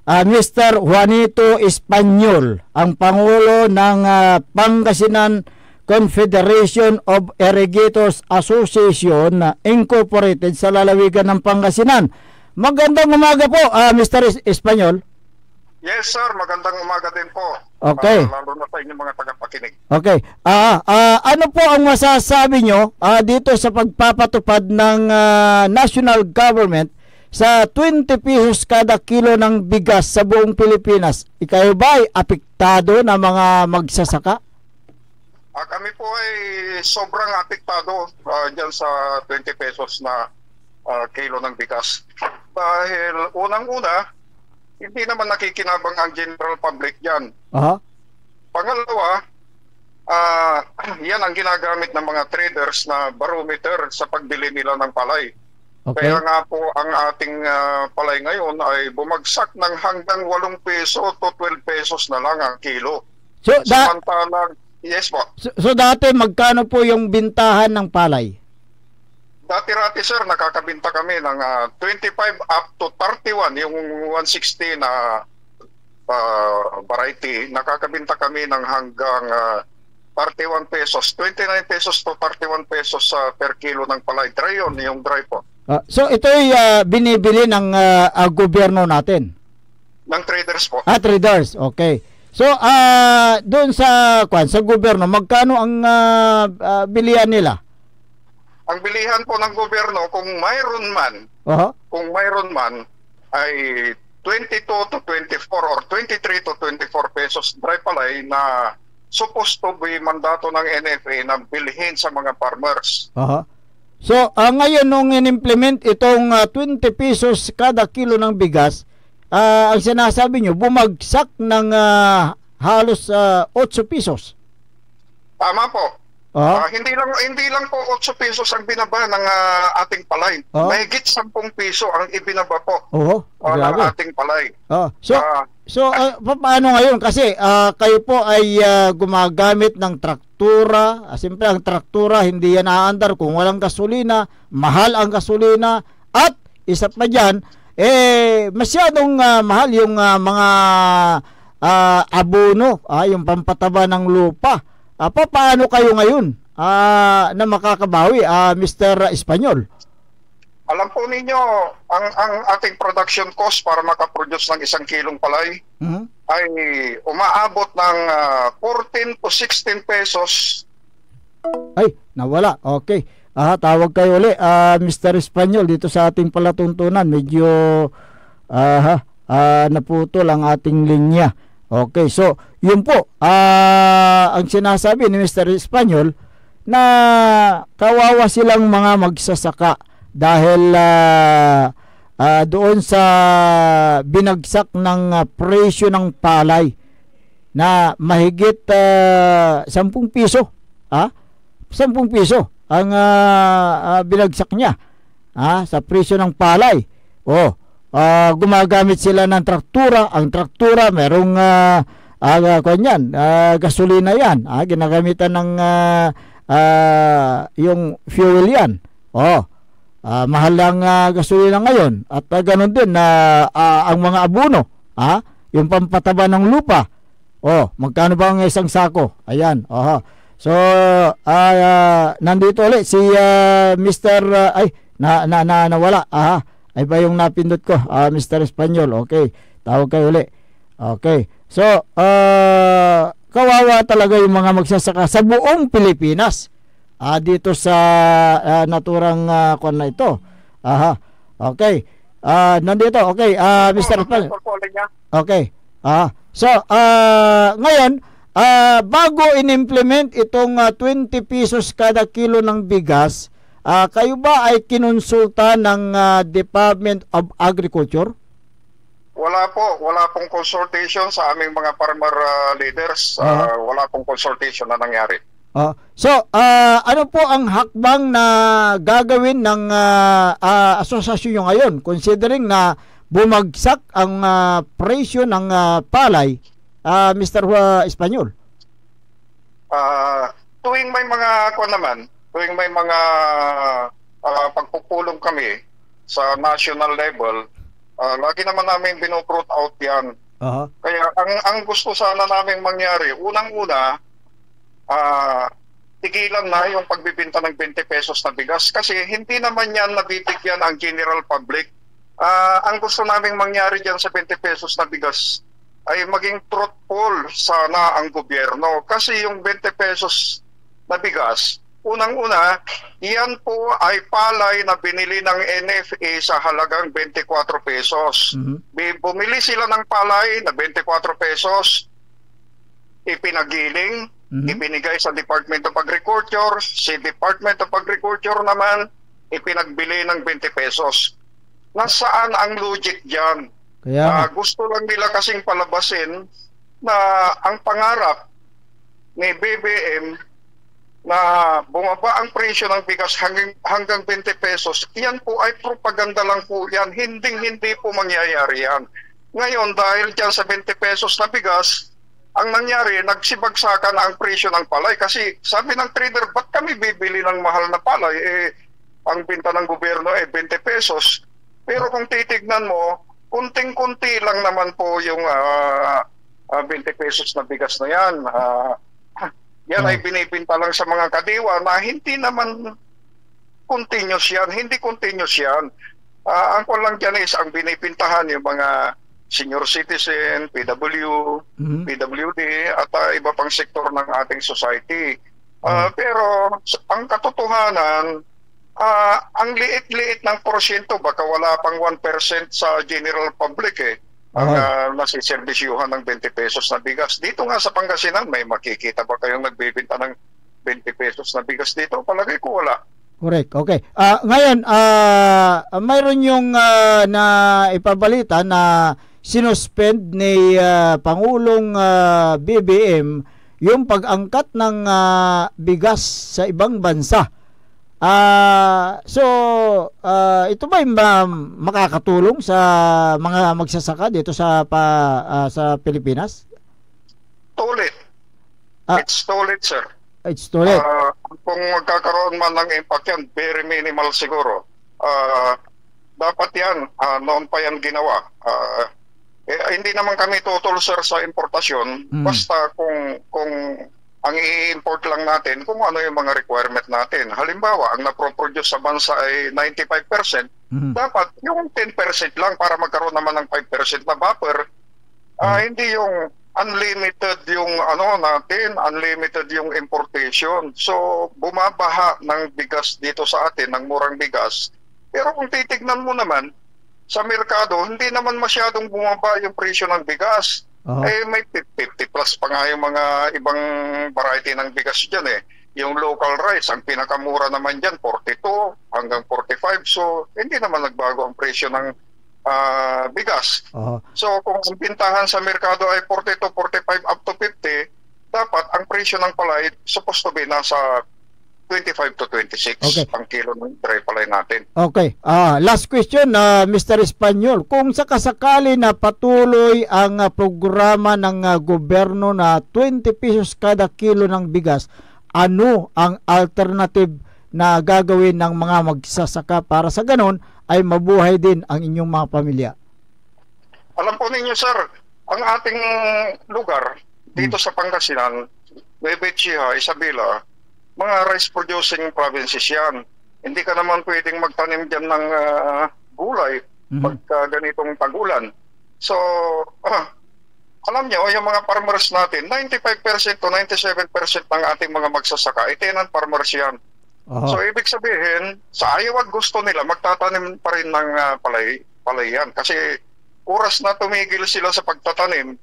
Mr. Juanito Espanyol, ang Pangulo ng Pangasinan Confederation of Irrigators Association Incorporated sa lalawigan ng Pangasinan. Magandang umaga po, Mr. Espanyol. Yes, sir. Magandang umaga din po. Okay. Lalo na sa inyong mga tagapakinig. Okay. Ano po ang masasabi nyo dito sa pagpapatupad ng national government sa 20 pesos kada kilo ng bigas sa buong Pilipinas? Ikaw ba ay apektado na mga magsasaka? Kami po ay sobrang apektado dyan sa 20 pesos na kilo ng bigas. Dahil unang-una, hindi naman nakikinabang ang general public dyan. Pangalawa, yan ang ginagamit ng mga traders na barometer sa pagbili nila ng palay. Okay. Kaya nga po ang ating palay ngayon ay bumagsak ng hanggang 8 peso to 12 pesos na lang ang kilo. So, Samantalang, yes po. So dati magkano po yung bintahan ng palay? Dati-rati sir, nakakabinta kami ng 25 up to 31, yung 160 na variety. Nakakabinta kami ng hanggang 31 pesos, 29 pesos to 31 pesos per kilo ng palay. Dry yun, yung dry po. So ito ay binibili ng gobyerno natin? Ng traders po. Traders, okay. So doon sa gobyerno, magkano ang bilihan nila? Ang bilihan po ng gobyerno, kung mayroon man, ay 22 to 24 or 23 to 24 pesos dry palay na supposed to be mandato ng NFA na bilhin sa mga farmers. So, ngayon nung in-implement itong 20 pesos kada kilo ng bigas, ang sinasabi nyo, bumagsak ng halos 8 pesos. Tama po. Hindi lang po 8 pesos ang binaba ng ating palay. Mahigit 10 piso ang ibinaba po ng ating palay. So, paano ngayon? Kasi kayo po ay gumagamit ng traktura. Siyempre, ang traktura hindi yan aandar kung walang gasolina. Mahal ang gasolina. At isa pa dyan, masyadong mahal yung mga abono, yung pampataba ng lupa. Paano kayo ngayon na makakabawi, Mr. Espanyol? Alam po ninyo, ang ating production cost para makaproduce ng 1 kilong palay ay umaabot ng 14 to 16 pesos. Ay, nawala. Okay. Tawag kayo ulit, Mr. Espanyol, dito sa ating palatuntunan. Medyo naputol ang ating linya. Okay, so yun po ang sinasabi ni Mr. Espanyol na kawawa silang mga magsasaka dahil doon sa binagsak ng presyo ng palay na mahigit 10 piso. 10 piso ang binagsak niya sa presyo ng palay. Gumagamit sila ng traktura. Ang traktura merong gasolina yan. Ginagamitan ng yung fuel yan. Mahal ang gasolina ngayon. At ganun din ang mga abono, yung pampataba ng lupa. Magkano ba ang isang sako? Ayan. So nandito ulit si Mr. Nawala. Ay ba yung napindot ko, Mr. Espanyol? Okay, tawag kayo ulit. Okay, so kawawa talaga yung mga magsasaka sa buong Pilipinas dito sa naturang na ito. Okay, nandito. Okay, Mr. Espanyol. Okay, so ngayon, bago in-implement itong 20 pesos kada kilo ng bigas, kayo ba ay kinonsulta ng Department of Agriculture? Wala pong consultation sa aming mga farmer leaders. Wala pong consultation na nangyari. So, ano po ang hakbang na gagawin ng asosasyon nyo ngayon considering na bumagsak ang presyo ng palay, Mr. Espanyol? Tuwing may mga pagpupulong kami sa national level, lagi naman namin binu-fruit out yan. Kaya ang gusto sana naming mangyari, unang-una, tigilan na yung pagbibinta ng 20 pesos na bigas kasi hindi naman yan nabibigyan ang general public. Ang gusto naming mangyari dyan sa 20 pesos na bigas ay maging truthful sana ang gobyerno kasi yung 20 pesos na bigas, unang-una, yan po ay palay na binili ng NFA sa halagang 24 pesos. Bumili sila ng palay na 24 pesos, ipinagiling, ibinigay sa Department of Agriculture, si Department of Agriculture naman, ipinagbili ng 20 pesos. Nasaan ang logic dyan? Gusto lang nila kasing palabasin na ang pangarap ni BBM na bumaba ang presyo ng bigas hanggang 20 pesos, yan po ay propaganda lang po yan. Hindi po mangyayari yan. Ngayon, dahil dyan sa 20 pesos na bigas, ang nangyari, nagsibagsakan na ang presyo ng palay. Kasi sabi ng trader, ba't kami bibili ng mahal na palay? Ang binta ng gobyerno 20 pesos. Pero kung titignan mo, kunting-kunti lang naman po yung 20 pesos na bigas na yan. Yan ay binibinta lang sa mga kadiwa na hindi naman continuous yan. Hindi continuous yan. Ang ko lang dyan is ang binibintahan yung mga senior citizen, PWD, at iba pang sektor ng ating society. Pero ang katotohanan, ang liit-liit ng porsyento, baka wala pang 1% sa general public ang nasiservisyuhan ng 20 pesos na bigas. Dito nga sa Pangasinan, may makikita ba kayong nagbibinta ng 20 pesos na bigas dito? Palagay ko wala. Correct. Okay. Ngayon, mayroon yung na ipabalita na sinuspend ni Pangulong BBM yung pag-angkat ng bigas sa ibang bansa. So ito ba makakatulong sa mga magsasaka dito sa Pilipinas? Tulit. It's tulit, sir. It's tulit. Kung magkakaroon man ng impact yan, very minimal siguro. Dapat yan, noon pa yan ginawa. Hindi naman kami tutol, sir, sa importasyon. Basta kung ang i-import lang natin kung ano yung mga requirement natin. Halimbawa, ang naproproduce sa bansa ay 95%, dapat yung 10% lang para magkaroon naman ng 5% na buffer. Hindi yung unlimited yung natin, unlimited yung importation. So, bumabaha ng bigas dito sa atin, ng murang bigas. Pero kung titignan mo naman, sa merkado, hindi naman masyadong bumaba yung presyo ng bigas. May 50 plus pa nga yung mga ibang variety ng bigas dyan Yung local rice, ang pinakamura naman dyan, 42 hanggang 45. So, hindi naman nagbago ang presyo ng bigas. So, kung ang bintahan sa merkado ay 42, 45 up to 50, dapat ang presyo ng palay supposed to be nasa 25 to 26 ang kilo ng dry palay natin. Okay. Last question, Mr. Espanyol. Kung sakasakali na patuloy ang programa ng gobyerno na 20 pesos kada kilo ng bigas, ano ang alternative na gagawin ng mga magsasaka para sa ganon ay mabuhay din ang inyong mga pamilya? Alam po ninyo, sir, ang ating lugar dito sa Pangasinan, Nueva Ecija, Isabela, mga rice producing provinces yan. Hindi ka naman pwedeng magtanim dyan ng gulay pagka ganitong tagulan. So, alam nyo, yung mga farmers natin, 95% to 97% ng ating mga magsasaka ay tenant farmers yan. So, ibig sabihin, sa ayaw at gusto nila, magtatanim pa rin ng palay yan. Kasi oras na tumigil sila sa pagtatanim,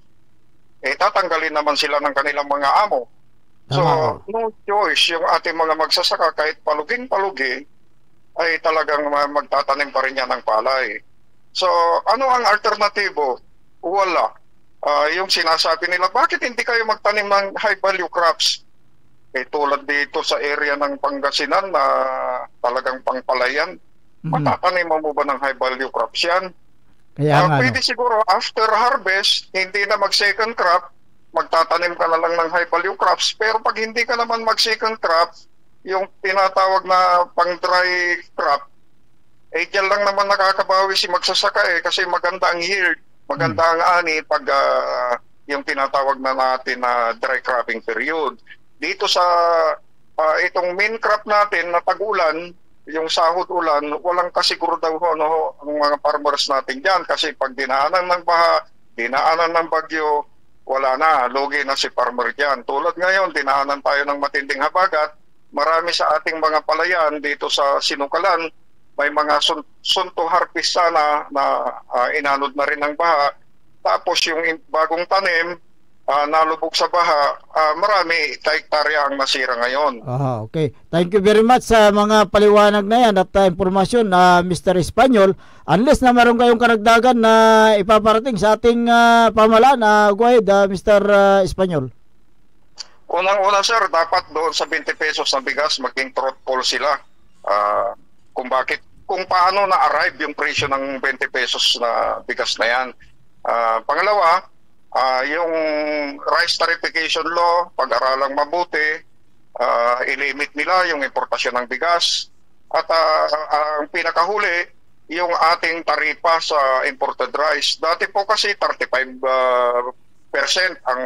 tatanggalin naman sila ng kanilang mga amo. So, no choice yung ating mga magsasaka, kahit paluging-palugi, ay talagang magtatanim pa rin yan ng palay. So, ano ang alternatibo? Wala. Yung sinasabi nila, bakit hindi kayo magtanim ng high-value crops? Tulad dito sa area ng Pangasinan na talagang pangpalayan, matatanim mo ba ng high-value crops yan? Pwede siguro, after harvest, hindi na mag-second crop, magtatanim ka na lang ng high value crops. Pero pag hindi ka naman mag second crop, yung tinatawag na pang dry crop, dyan lang naman nakakabawi si magsasaka kasi maganda ang yield, maganda ang ani pag yung tinatawag na natin na dry cropping period. Dito sa itong main crop natin na tag-ulan, yung sahod ulan, walang kasiguro daw ang mga farmers natin dyan kasi pag dinaanan ng baha, dinaanan ng bagyo, wala na, lugi na si farmer dyan. Tulad ngayon, dinaanan tayo ng matinding habagat. Marami sa ating mga palayan dito sa Sinukalan, may mga sunto harvest sana na inanod na rin ng baha. Tapos yung bagong tanim, nalubog sa baha, marami hektarya ang nasira ngayon. Okay. Thank you very much sa mga paliwanag na yan at impormasyon na Mr. Espanyol. Unless na meron kayong karagdagan na ipaparating sa ating pamahalaan, go ahead, Mr. Espanyol. Unang-una sir, dapat doon sa 20 pesos na bigas maging truthful sila. Kung paano na-arrive yung presyo ng 20 pesos na bigas na yan. Pangalawa, yung rice tarification law, pag-aralang mabuti, ilimit nila yung importasyon ng bigas. At ang pinakahuli, yung ating taripa sa imported rice. Dati po kasi 35% ang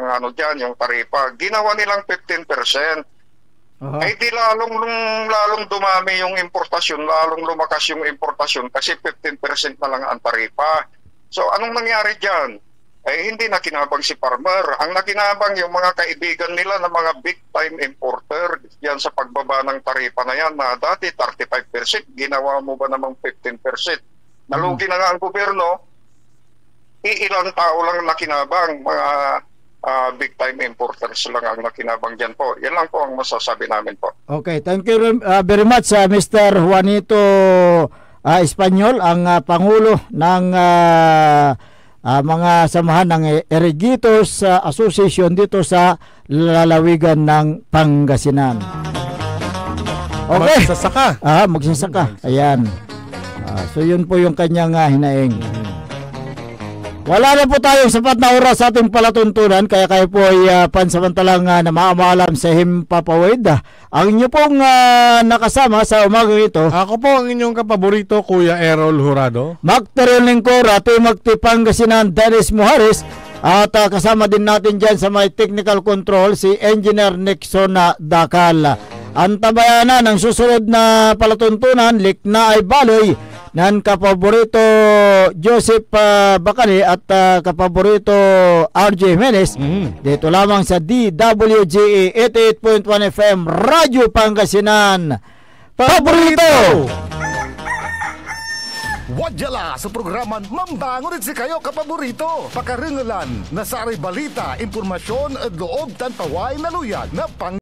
yung taripa. Ginawa nilang 15%. Ay di lalong dumami yung importasyon, lalong lumakas yung importasyon kasi 15% na lang ang taripa. So anong nangyari dyan? Hindi nakinabang si farmer. Ang nakinabang yung mga kaibigan nila na mga big time importer yan sa pagbaba ng taripa na yan na dati 35%, ginawa mo ba namang 15%? Nalugi na nga ang gobyerno, ilang tao lang nakinabang, mga big time importers lang ang nakinabang dyan po. Yan lang po ang masasabi namin po. Okay, thank you very much Mr. Juanito Espanyol, ang Pangulo ng mga samahan ng Irrigators Association dito sa lalawigan ng Pangasinan. Okay. Magsasaka. Magsasaka. Ayan. So yun po yung kanyang hinaing. Wala na po tayong sapat na oras sa ating palatuntunan, kaya kayo po ay pansamantalang na maamalam sa Himpapawid. Ang inyo pong nakasama sa umagang ito. Ako po ang inyong kapaborito, Kuya Errol Jurado. Magtaron Lingkor, Ate Magtipangasinan, Dennis Muharis. At kasama din natin dyan sa may technical control si Engineer Nixon Dakal. Ang tabayanan ng susunod na palatuntunan, Likna ay Baloy, ng kapaborito Joseph Bacari at kapaborito RJ Jimenez. Dito lamang sa DWGE 88.1 FM Radyo Pangasinan. Paborito! Wadyala sa programan Mambangon si kayo kapaborito. Pakaringalan, nasari balita, impormasyon at loob tanpaway na luyag na pang